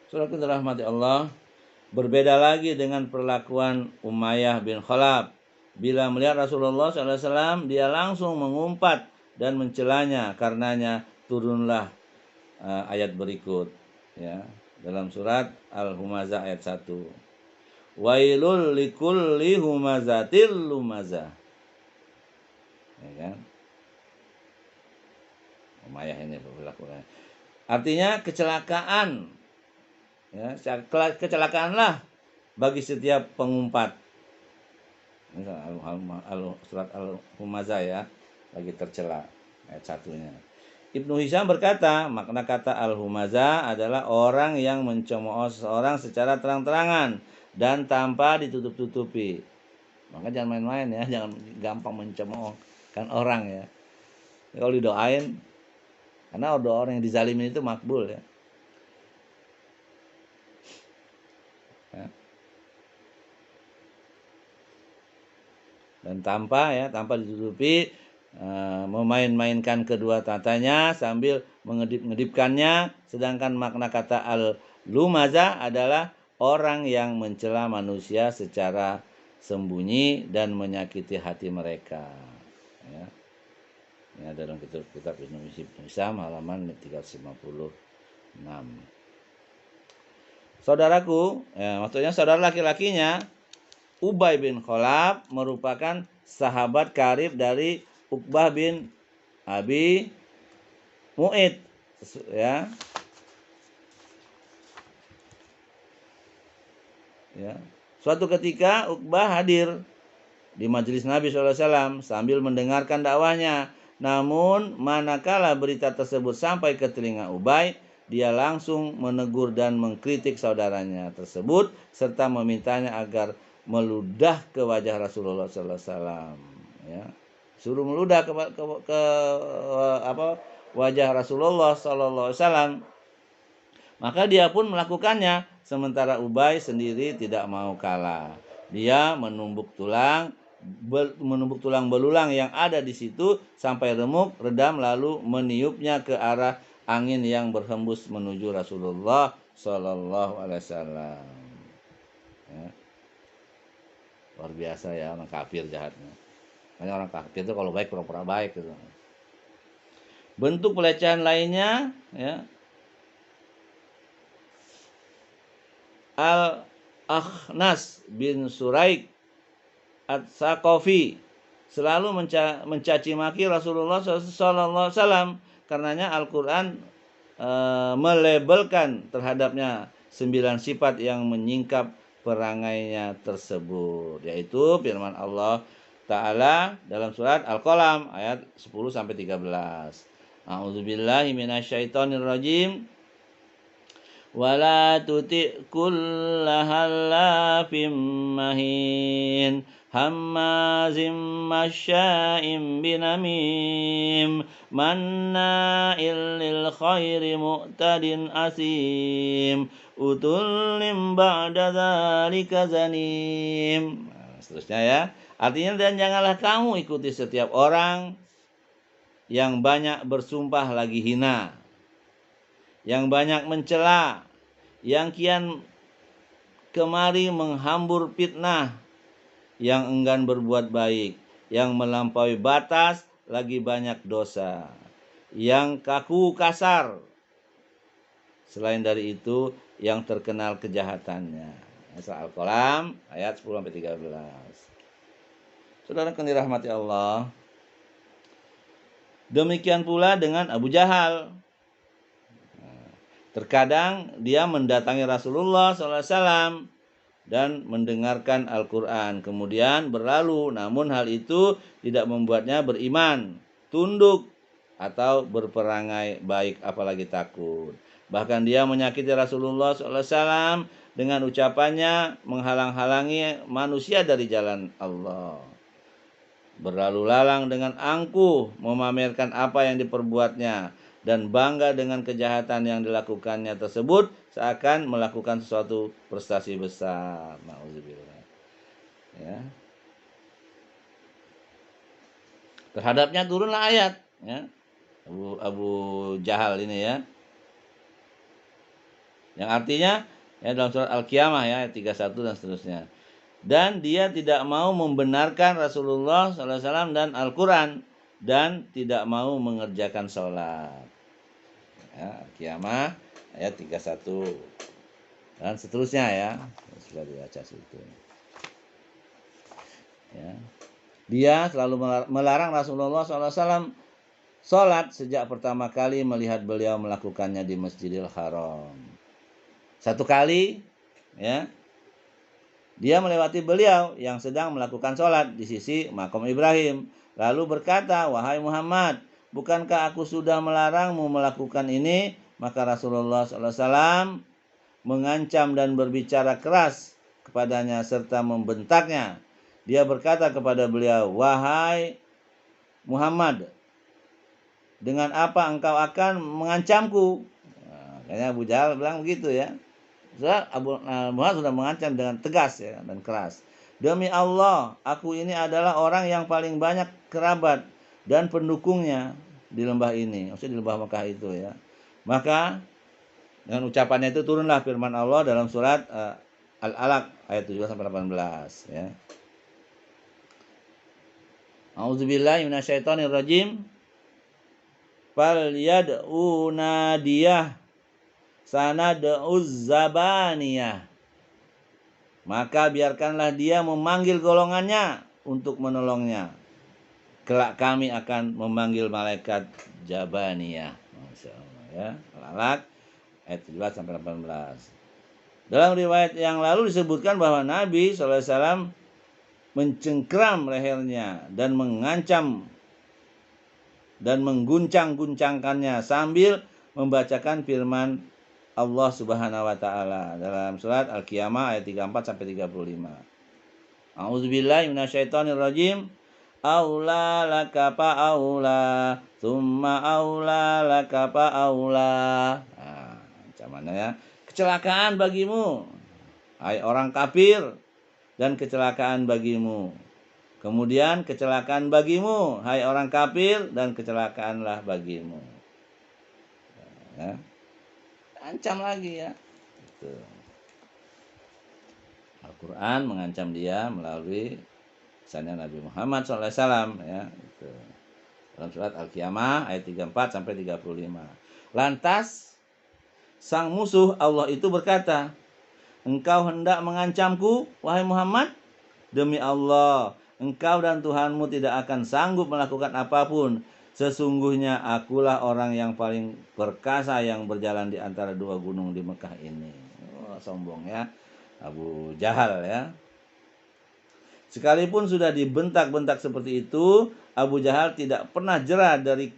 Saudaraku dirahmati Allah, berbeda lagi dengan perlakuan Umayyah bin Khalaf. Bila melihat Rasulullah SAW, dia langsung mengumpat dan mencelanya. Karenanya turunlah ayat berikut, ya, dalam surat Al-Humazah ayat 1. Wailul likulli humazatil lumazah. Ya kan? Umayyah ini berlakunya. Artinya kecelakaan. Ya, kecelakaanlah bagi setiap pengumpat. Surat Al-Humazah ya, lagi tercela ayat 1-nya. Ibnu Hisham berkata, makna kata Al-Humazah adalah orang yang mencemooh seseorang secara terang-terangan dan tanpa ditutup-tutupi. Maka jangan main-main ya, jangan gampang mencemooh kan orang ya. Kalau didoain, karena doa orang yang dizalimin itu makbul ya. Dan tanpa ditutupi, memain-mainkan kedua tatanya sambil mengedip-ngedipkannya. Sedangkan makna kata al-lumazah adalah orang yang mencela manusia secara sembunyi dan menyakiti hati mereka, ya. Ini ada dalam kitab Ibnu Hisham halaman 356. Saudaraku, ya, maksudnya saudara laki-lakinya Ubay bin Khalaf merupakan sahabat karib dari Uqbah bin Abi Mu'id, ya. Ya. Suatu ketika Uqbah hadir di majelis Nabi SAW sambil mendengarkan dakwahnya. Namun manakala berita tersebut sampai ke telinga Ubay, dia langsung menegur dan mengkritik saudaranya tersebut serta memintanya agar meludah ke wajah Rasulullah SAW, ya. Suruh meludah ke wajah Rasulullah SAW. Maka dia pun melakukannya, sementara Ubay sendiri tidak mau kalah. Dia menumbuk tulang belulang yang ada di situ sampai remuk, redam, lalu meniupnya ke arah angin yang berhembus menuju Rasulullah Sallallahu Alaihi Wasallam. Ya. Luar biasa ya, orang kafir jahatnya. Makanya orang kafir itu kalau baik pura-pura baik gitu. Bentuk pelecehan lainnya, ya, Al-Akhnas bin Suraik At-Saqafi selalu mencaci maki Rasulullah SAW. Karenanya Al-Quran melabelkan terhadapnya 9 sifat yang menyingkap perangainya tersebut, yaitu firman Allah Ta'ala dalam surat Al-Qalam ayat 10-13. A'udzubillahi minasyaitonirrajim. Wala tuti' kullahallafim mahin hammazim masya'im binamim manna'il lil khairi mu'tadin asim utullim ba'da dzalika zanim. Seterusnya ya. Artinya, dan janganlah kamu ikuti setiap orang yang banyak bersumpah lagi hina, yang banyak mencela, yang kian kemari menghambur fitnah, yang enggan berbuat baik, yang melampaui batas, lagi banyak dosa, yang kaku kasar. Selain dari itu, yang terkenal kejahatannya. Surah Al-Qalam ayat 10-13. Saudara yang dirahmati Allah, demikian pula dengan Abu Jahal. Terkadang dia mendatangi Rasulullah SAW dan mendengarkan Al-Quran, kemudian berlalu, namun hal itu tidak membuatnya beriman, tunduk, atau berperangai baik, apalagi takut. Bahkan dia menyakiti Rasulullah SAW dengan ucapannya, menghalang-halangi manusia dari jalan Allah. Berlalu lalang dengan angkuh, memamerkan apa yang diperbuatnya, dan bangga dengan kejahatan yang dilakukannya tersebut, seakan melakukan sesuatu prestasi besar. Nauzubillah. Ya. Terhadapnya turunlah ayat, ya. Abu Jahal ini, ya. Yang artinya, ya, dalam surat Al-Qiyamah, ya, ayat 31 dan seterusnya. Dan dia tidak mau membenarkan Rasulullah SAW dan Al-Quran, dan tidak mau mengerjakan sholat. Ya, Al-Qiyamah ayat 31 dan seterusnya, ya. Sudah dibaca situ. Ya. Dia selalu melarang Rasulullah SAW sholat sejak pertama kali melihat beliau melakukannya di Masjidil Haram. Satu kali, ya, dia melewati beliau yang sedang melakukan sholat di sisi Makom Ibrahim. Lalu berkata, "Wahai Muhammad, bukankah aku sudah melarangmu melakukan ini?" Maka Rasulullah SAW mengancam dan berbicara keras kepadanya serta membentaknya. Dia berkata kepada beliau, "Wahai Muhammad, dengan apa engkau akan mengancamku?" Nah, kayaknya Abu Jahal bilang begitu, ya. Abu Muhammad sudah mengancam dengan tegas, ya, dan keras. "Demi Allah, aku ini adalah orang yang paling banyak kerabat dan pendukungnya di lembah ini." Maksudnya di lembah Mekah itu, ya. Maka dengan ucapannya itu turunlah firman Allah dalam surat Al-Alaq ayat 17-18, ya. A'udzubillahi minasyaitonirrajim. Fal yad'u nadiyah sanad'uz zabaniyah. Maka biarkanlah dia memanggil golongannya untuk menolongnya. Kelak kami akan memanggil malaikat Jabaniyah. Masya Allah, ya. Al-Alaq ayat 17-18. Dalam riwayat yang lalu disebutkan bahwa Nabi SAW mencengkram lehernya dan mengancam dan mengguncang-guncangkannya sambil membacakan firman Allah Subhanahu wa taala dalam surat Al-Qiyamah ayat 34-35. A'udzubillahi minasyaitonirrajim. Aula laka aula, tsumma aula laka aula. Nah, ancamannya, ya. Kecelakaan bagimu, hai orang kafir, dan kecelakaan bagimu. Kemudian kecelakaan bagimu, hai orang kafir, dan kecelakaanlah bagimu. Ya. Ancam lagi, ya. Gitu. Al-Quran mengancam dia melalui misalnya Nabi Muhammad SAW, ya. Gitu. Dalam surat Al-Qiyamah ayat 34-35. Lantas sang musuh Allah itu berkata, "Engkau hendak mengancamku, wahai Muhammad? Demi Allah, engkau dan Tuhanmu tidak akan sanggup melakukan apapun. Sesungguhnya akulah orang yang paling perkasa yang berjalan di antara dua gunung di Mekah ini." Oh, sombong, ya, Abu Jahal, ya. Sekalipun sudah dibentak-bentak seperti itu, Abu Jahal tidak pernah jera dari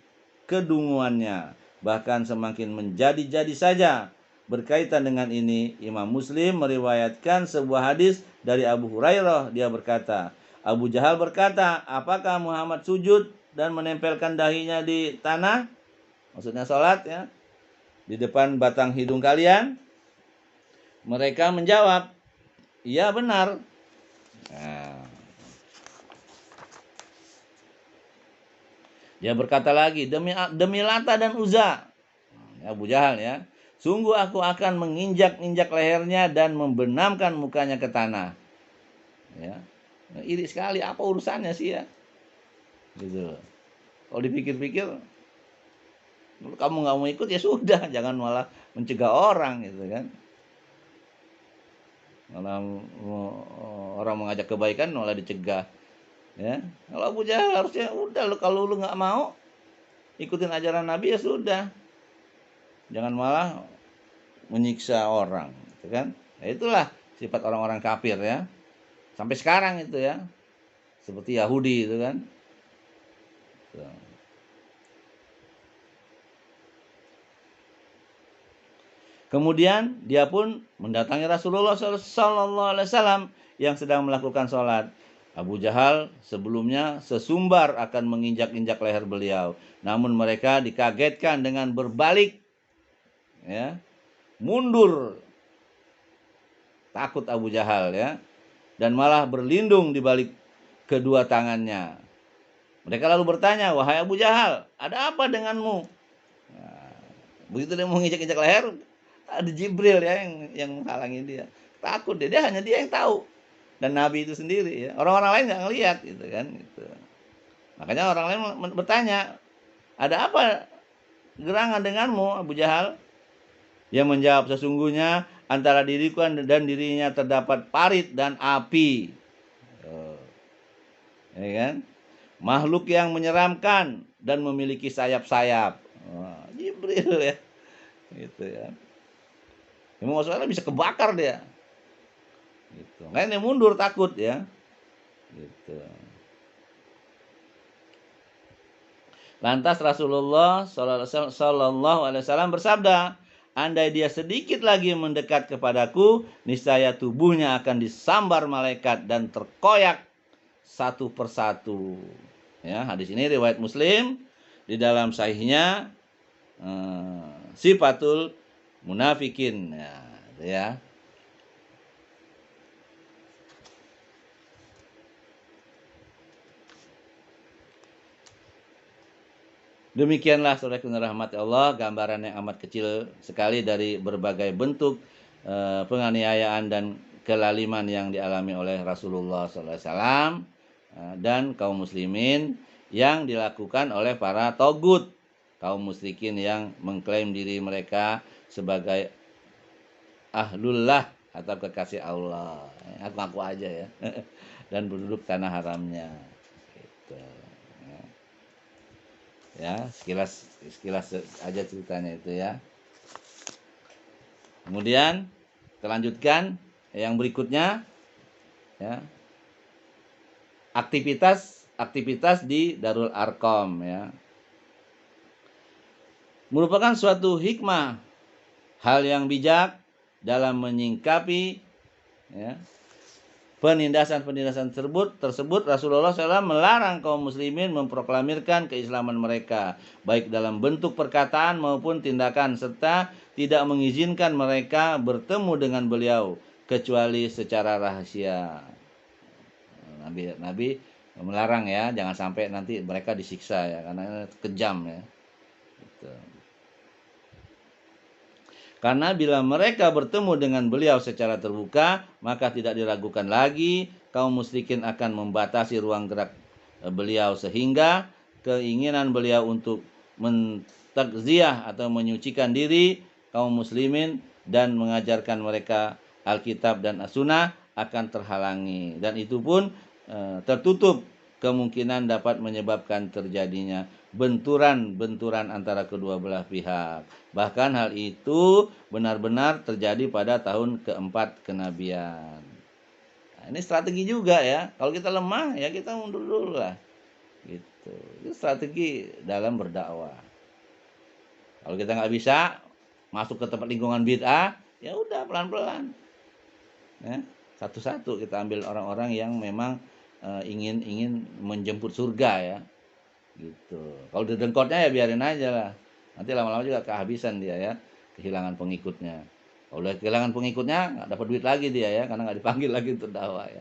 kedunguannya. Bahkan semakin menjadi-jadi saja. Berkaitan dengan ini, Imam Muslim meriwayatkan sebuah hadis dari Abu Hurairah. Dia berkata, Abu Jahal berkata, "Apakah Muhammad sujud dan menempelkan dahinya di tanah?" Maksudnya sholat, ya. "Di depan batang hidung kalian?" Mereka menjawab, "Iya, benar." Nah, dia berkata lagi, demi Lata dan Uzza, Abu Jahal, ya, Sungguh aku akan menginjak-injak lehernya dan membenamkan mukanya ke tanah. Ya. Iri sekali, apa urusannya sih ya? Gitu. Kalau dipikir-pikir, kamu nggak mau ikut ya sudah, jangan malah mencegah orang gitu kan. Malah orang mengajak kebaikan malah dicegah. Ya, kalau Abu Jahal harusnya udah lu, kalau lu nggak mau ikutin ajaran Nabi ya sudah, jangan malah menyiksa orang, gitu kan? Ya itulah sifat orang-orang kafir ya, sampai sekarang itu ya, seperti Yahudi itu kan. Kemudian dia pun mendatangi Rasulullah SAW yang sedang melakukan sholat. Abu Jahal sebelumnya sesumbar akan menginjak-injak leher beliau. Namun mereka dikagetkan dengan berbalik, ya, mundur. Takut Abu Jahal ya, dan malah berlindung di balik kedua tangannya. Mereka lalu bertanya, wahai Abu Jahal, ada apa denganmu? Nah, begitu dia mau nginjak-injak leher, ada Jibril ya yang menghalangi dia. Takut dia hanya dia yang tahu. Dan Nabi itu sendiri ya. Orang-orang lain nggak ngelihat gitu kan gitu. Makanya orang lain bertanya, "Ada apa gerangan denganmu, Abu Jahal?" Dia menjawab, "Sesungguhnya antara diriku dan dirinya terdapat parit dan api." Oh, ya kan? Makhluk yang menyeramkan dan memiliki sayap-sayap. Oh, Jibril ya. Gitu ya. Emang maksudnya bisa kebakar dia. Gitu. Kan dia mundur takut ya. Gitu. Lantas Rasulullah Shallallahu Alaihi Wasallam bersabda, andai dia sedikit lagi mendekat kepadaku, niscaya tubuhnya akan disambar malaikat dan terkoyak satu persatu. Ya, hadis ini riwayat Muslim, di dalam sahihnya Sifatul Munafikin. Ya. Demikianlah saudaraku rahmati Allah, gambaran yang amat kecil sekali dari berbagai bentuk penganiayaan dan kelaliman yang dialami oleh Rasulullah SAW dan kaum muslimin yang dilakukan oleh para togut, kaum musyrikin yang mengklaim diri mereka sebagai ahlullah atau kekasih Allah. Aku aja ya. Dan penduduk tanah haramnya. Gitu. Ya, sekilas aja ceritanya itu ya. Kemudian kita lanjutkan yang berikutnya ya. Aktivitas di Darul Arqam ya. Merupakan suatu hikmah, hal yang bijak dalam menyingkapi ya, penindasan tersebut Rasulullah SAW melarang kaum muslimin memproklamirkan keislaman mereka, baik dalam bentuk perkataan maupun tindakan, serta tidak mengizinkan mereka bertemu dengan beliau kecuali secara rahasia. Nabi melarang ya, jangan sampai nanti mereka disiksa ya, karena kejam ya. Gitu. Karena bila mereka bertemu dengan beliau secara terbuka, maka tidak diragukan lagi kaum musyrikin akan membatasi ruang gerak beliau, sehingga keinginan beliau untuk mentakziah atau menyucikan diri kaum muslimin dan mengajarkan mereka Alkitab dan As-Sunnah akan terhalangi, dan itu pun tertutup kemungkinan dapat menyebabkan terjadinya benturan antara kedua belah pihak. Bahkan hal itu benar-benar terjadi pada tahun keempat kenabian. Nah, ini strategi juga ya. Kalau kita lemah ya kita mundur dulu lah. Gitu. Itu strategi dalam berdakwah. Kalau kita nggak bisa masuk ke tempat lingkungan bid'ah, ya udah pelan-pelan. Ya, satu-satu kita ambil orang-orang yang memang ingin menjemput surga ya. Gitu. Kalau dengkotnya ya biarin aja lah. Nanti lama-lama juga kehabisan dia ya, kehilangan pengikutnya. Kalau udah kehilangan pengikutnya nggak dapat duit lagi dia ya, karena nggak dipanggil lagi untuk dakwah ya.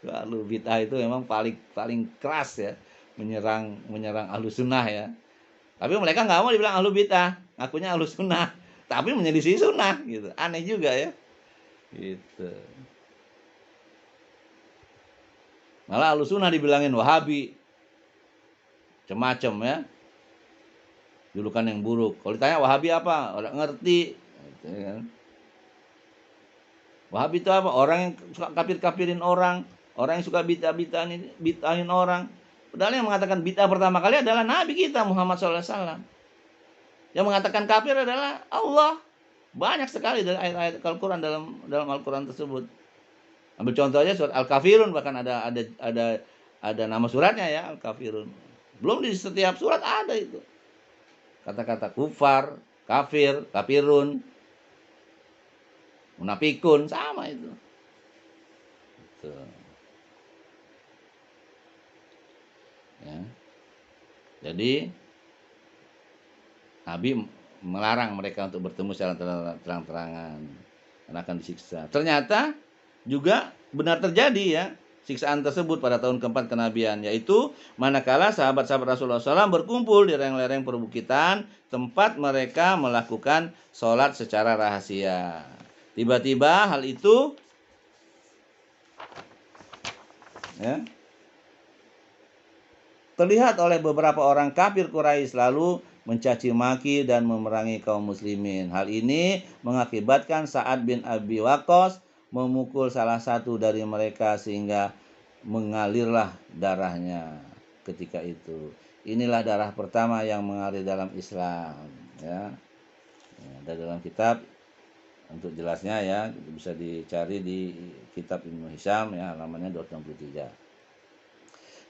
Lalu bid'ah itu memang paling keras ya, menyerang ahlu sunnah ya. Tapi mereka nggak mau dibilang ahlu bid'ah, ngakunya ahlu sunnah. tapi menyelisih sunnah gitu. Aneh juga ya. Gitu. Malah Ahlus Sunnah dibilangin Wahabi. Macam-macam ya. Julukan yang buruk. Kalau ditanya Wahabi apa? Orang ngerti. Gitu, kan. Wahabi itu apa? Orang yang suka kafir-kafirin orang, orang yang suka bid'ahin orang. Padahal yang mengatakan bid'ah pertama kali adalah Nabi kita Muhammad SAW. Yang mengatakan kafir adalah Allah. Banyak sekali dari ayat-ayat Al-Quran dalam Al-Quran tersebut. Ambil contoh aja surat Al-Kafirun, bahkan ada nama suratnya ya, Al-Kafirun. Belum di setiap surat ada itu. Kata-kata kufar, kafir, kafirun, munafikun, sama itu. Ya. Jadi Nabi melarang mereka untuk bertemu secara terang-terangan karena akan disiksa. Ternyata juga benar terjadi ya siksaan tersebut pada tahun keempat kenabian, yaitu manakala sahabat-sahabat Rasulullah SAW berkumpul di lereng-lereng perbukitan tempat mereka melakukan sholat secara rahasia. Tiba-tiba hal itu ya, terlihat oleh beberapa orang kafir Quraisy lalu mencaci maki dan memerangi kaum muslimin. Hal ini mengakibatkan Sa'ad bin Abi Waqqas memukul salah satu dari mereka sehingga mengalirlah darahnya ketika itu. Inilah darah pertama yang mengalir dalam Islam ya. Ada dalam kitab, untuk jelasnya ya bisa dicari di kitab Ibnu Hisham ya, halamannya 263.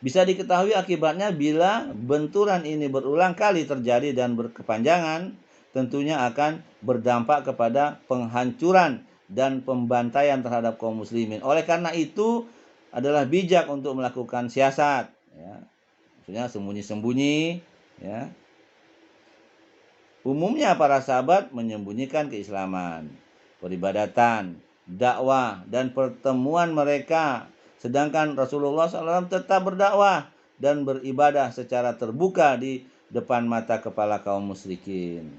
Bisa diketahui akibatnya bila benturan ini berulang kali terjadi dan berkepanjangan, tentunya akan berdampak kepada penghancuran dan pembantaian terhadap kaum muslimin. Oleh karena itu adalah bijak untuk melakukan siasat, ya. Maksudnya sembunyi-sembunyi, ya. Umumnya para sahabat menyembunyikan keislaman, peribadatan, dakwah, dan pertemuan mereka. Sedangkan Rasulullah SAW tetap berdakwah dan beribadah secara terbuka di depan mata kepala kaum musyrikin.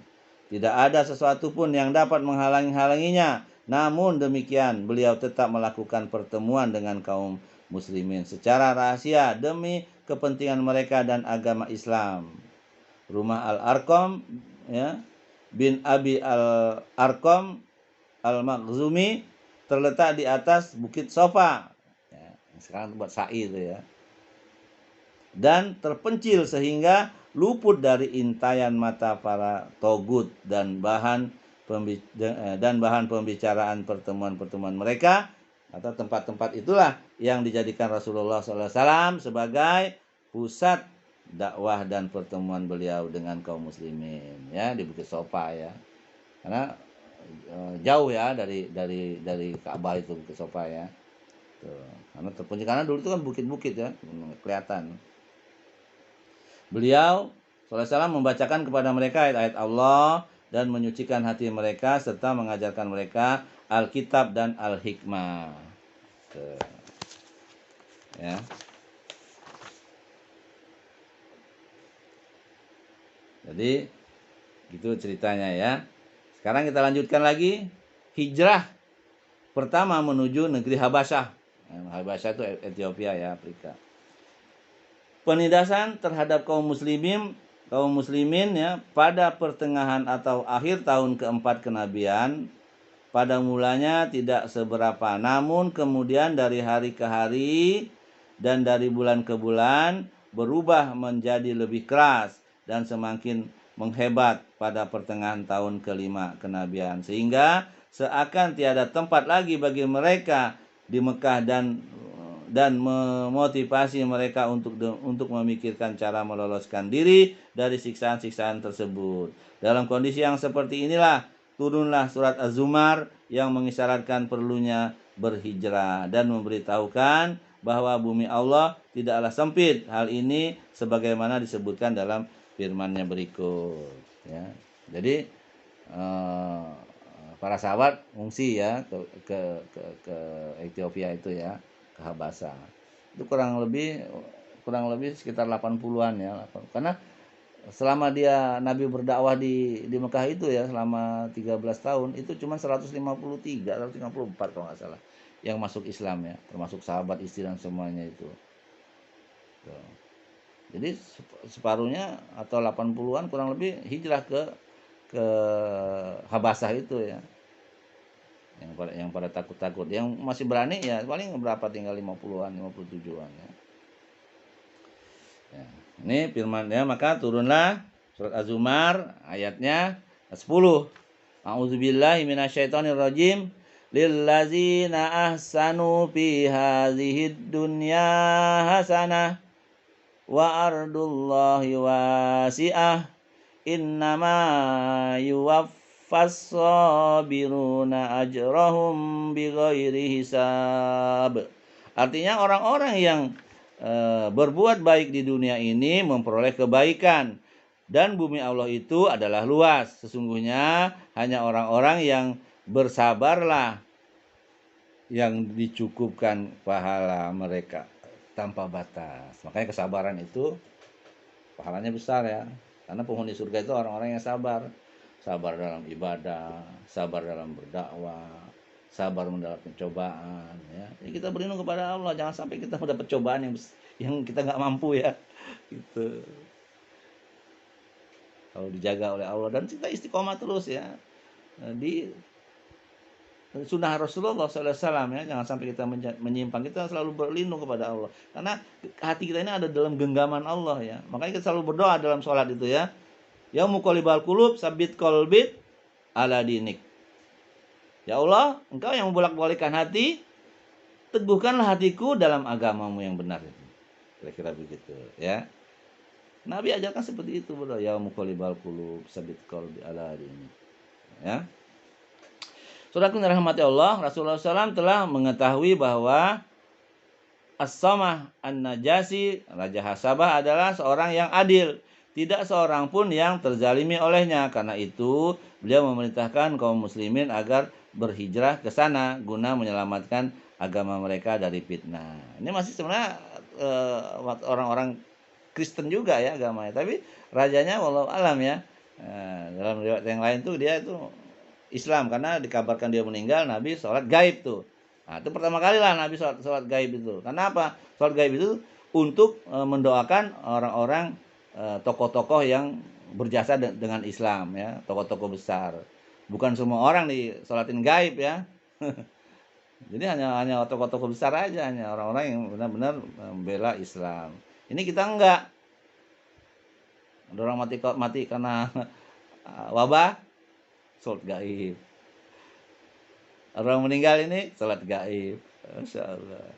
Tidak ada sesuatu pun yang dapat menghalanginya. Namun demikian, beliau tetap melakukan pertemuan dengan kaum muslimin secara rahasia demi kepentingan mereka dan agama Islam. Rumah Al-Arqam ya, bin Abi Al-Arqam Al-Makhzumi terletak di atas Bukit Sofa. Sekarang buat sa'i itu ya, dan terpencil sehingga luput dari intayan mata para togut dan bahan pembicaraan pertemuan-pertemuan mereka, atau tempat-tempat itulah yang dijadikan Rasulullah SAW sebagai pusat dakwah dan pertemuan beliau dengan kaum muslimin ya, di Bukit Sofa ya, karena jauh ya dari Ka'bah itu Bukit Sofa ya. Tuh. Karena terpencil, karena dulu itu kan bukit-bukit ya, kelihatan. Beliau SAW membacakan kepada mereka ayat-ayat Allah dan menyucikan hati mereka serta mengajarkan mereka Alkitab dan Al-Hikmah. Tuh. Ya. Jadi gitu ceritanya ya. Sekarang kita lanjutkan lagi hijrah pertama menuju negeri Habasyah. Habasyah itu Ethiopia ya, Afrika. Penindasan terhadap kaum muslimin ya pada pertengahan atau akhir tahun keempat kenabian pada mulanya tidak seberapa, namun kemudian dari hari ke hari dan dari bulan ke bulan berubah menjadi lebih keras dan semakin menghebat pada pertengahan tahun kelima kenabian, sehingga seakan tiada tempat lagi bagi mereka di Mekah dan memotivasi mereka untuk memikirkan cara meloloskan diri dari siksaan-siksaan tersebut. Dalam kondisi yang seperti inilah turunlah surat Az-Zumar yang mengisyaratkan perlunya berhijrah dan memberitahukan bahwa bumi Allah tidaklah sempit. Hal ini sebagaimana disebutkan dalam firman-Nya berikut ya. Jadi para sahabat ngungsi ya ke Ethiopia itu ya, ke Habasa. Itu kurang lebih sekitar 80-an ya. Karena selama dia Nabi berdakwah di Mekah itu ya, selama 13 tahun, itu cuma 153, 154 kalau nggak salah yang masuk Islam ya, termasuk sahabat, istri dan semuanya itu. Tuh. Jadi separuhnya atau 80-an kurang lebih hijrah ke Habasah itu ya. Yang pada takut-takut, yang masih berani ya paling berapa, tinggal 50-an, 57-an ya. Ya. Ini firman-Nya, maka turunlah surat Az-Zumar ayatnya 10. A'udzubillahi minasyaitonirrajim. Lillazina ahsanu fi hadhid dunya hasanah wa ardullahi wasi'ah innama yuwaffas sabiruna ajrahum bighairi hisab. Artinya orang-orang yang berbuat baik di dunia ini memperoleh kebaikan, dan bumi Allah itu adalah luas. Sesungguhnya hanya orang-orang yang bersabarlah yang dicukupkan pahala mereka tanpa batas. Makanya kesabaran itu pahalanya besar ya. Karena penghuni surga itu orang-orang yang sabar. Sabar dalam ibadah, sabar dalam berdakwah, sabar mendapat pencobaan ya. Jadi kita berlindung kepada Allah, jangan sampai kita mendapat cobaan yang kita nggak mampu ya. Gitu. Kalau dijaga oleh Allah dan kita istiqomah terus ya. Di sunnah Rasulullah SAW ya, jangan sampai kita menyimpang. Kita selalu berlindung kepada Allah karena hati kita ini ada dalam genggaman Allah ya. Makanya kita selalu berdoa dalam sholat itu ya. Ya muqallibal qulub sabit qalbi ala dinik. Ya Allah, Engkau yang membolak-balikkan hati, teguhkanlah hatiku dalam agamamu yang benar. Kira-kira begitu ya. Nabi ajarkan seperti itu, bro. Ya muqallibal qulub sabit qalbi ala dinik. Ya. Saudaraku yang dirahmati Allah, Rasulullah SAW telah mengetahui bahwa As-Samah An-Najasi, Raja Hasabah adalah seorang yang adil. Tidak seorang pun yang terzalimi olehnya. Karena itu, beliau memerintahkan kaum muslimin agar berhijrah ke sana guna menyelamatkan agama mereka dari fitnah. Ini masih sebenarnya orang-orang Kristen juga ya agamanya. Tapi rajanya wallahu alam ya. Dalam riwayat yang lain tuh dia itu Islam, karena dikabarkan dia meninggal, Nabi sholat gaib tuh. Nah, itu pertama kali lah Nabi sholat gaib itu. Karena apa? Sholat gaib itu untuk mendoakan orang-orang tokoh-tokoh yang berjasa dengan Islam ya, tokoh-tokoh besar. Bukan semua orang disolatin gaib ya. Jadi hanya tokoh-tokoh besar aja, hanya orang-orang yang benar-benar membela Islam. Ini kita enggak. Ada orang mati karena wabah, sholat gaib. Orang meninggal ini sholat gaib. Masya Allah.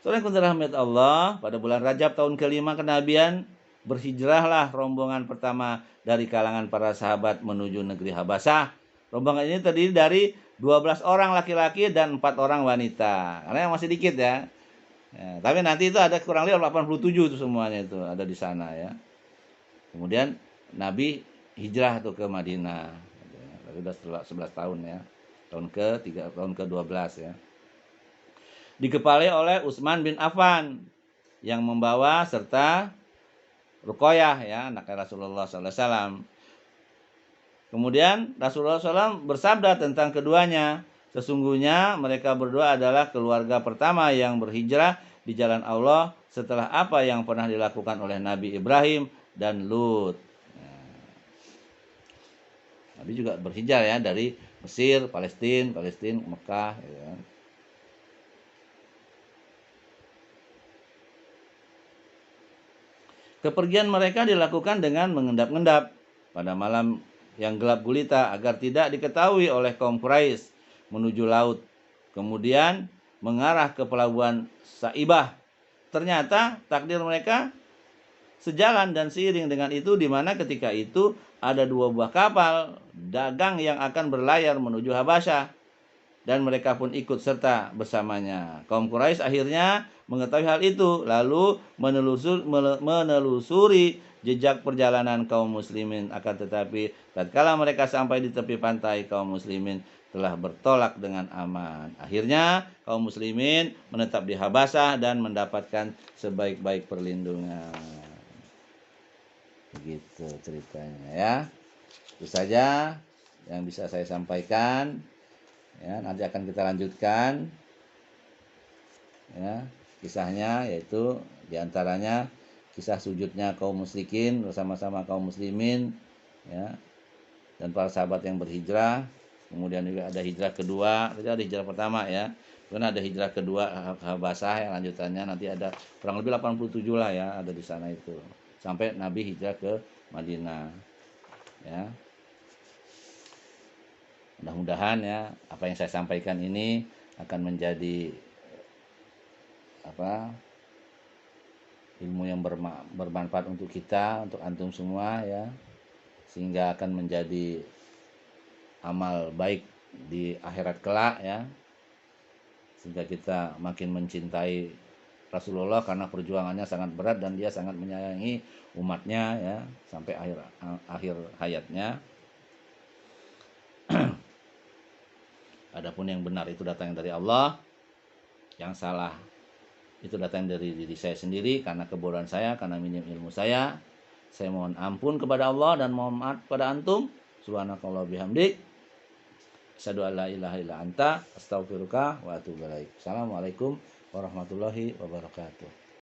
Saudara yang dirahmati Allah, pada bulan Rajab tahun ke-5 kenabian, berhijrahlah rombongan pertama dari kalangan para sahabat menuju negeri Habasah. Rombongan ini terdiri dari 12 orang laki-laki dan 4 orang wanita. Karena yang masih dikit ya. Ya, tapi nanti itu ada kurang lebih 87 itu semuanya itu ada di sana ya. Kemudian Nabi hijrah tuh ke Madinah. Tapi sudah 11 tahun ya. Tahun ke-12 ya. Dikepalai oleh Utsman bin Affan yang membawa serta Ruqayyah ya, anaknya Rasulullah SAW. Kemudian Rasulullah SAW bersabda tentang keduanya, sesungguhnya mereka berdua adalah keluarga pertama yang berhijrah di jalan Allah setelah apa yang pernah dilakukan oleh Nabi Ibrahim dan Lut. Nabi juga berhijrah ya dari Mesir, Palestina, Mekah ya. Kepergian mereka dilakukan dengan mengendap-endap pada malam yang gelap gulita agar tidak diketahui oleh kaum Quraisy menuju laut. Kemudian mengarah ke pelabuhan Sa'ibah. Ternyata takdir mereka sejalan dan seiring dengan itu, di mana ketika itu ada 2 buah kapal dagang yang akan berlayar menuju Habasyah. Dan mereka pun ikut serta bersamanya. Kaum Quraisy akhirnya mengetahui hal itu, lalu menelusuri jejak perjalanan kaum muslimin, akan tetapi tatkala mereka sampai di tepi pantai, kaum muslimin telah bertolak dengan aman. Akhirnya kaum muslimin menetap di Habasah dan mendapatkan sebaik-baik perlindungan. Begitu ceritanya ya. Itu saja yang bisa saya sampaikan. Ya, nanti akan kita lanjutkan ya kisahnya, yaitu diantaranya kisah sujudnya kaum musyrikin bersama-sama kaum muslimin ya, dan para sahabat yang berhijrah. Kemudian juga ada hijrah kedua, tadi ada hijrah pertama ya, kemudian ada hijrah kedua Habasah yang lanjutannya nanti ada kurang lebih 87 lah ya, ada di sana itu sampai Nabi hijrah ke Madinah ya. Mudah-mudahan ya apa yang saya sampaikan ini akan menjadi ilmu yang bermanfaat untuk kita, untuk antum semua ya, sehingga akan menjadi amal baik di akhirat kelak ya, sehingga kita makin mencintai Rasulullah karena perjuangannya sangat berat dan dia sangat menyayangi umatnya ya sampai akhir hayatnya. Adapun yang benar itu datang dari Allah, yang salah itu datang dari diri saya sendiri karena kebodohan saya, karena minim ilmu saya. Saya mohon ampun kepada Allah dan mohon maaf kepada antum. Subhanakallah bihamdik. Asyhadu an la ilaha illa anta astaghfiruka wa atubu ilaik. Assalamualaikum warahmatullahi wabarakatuh.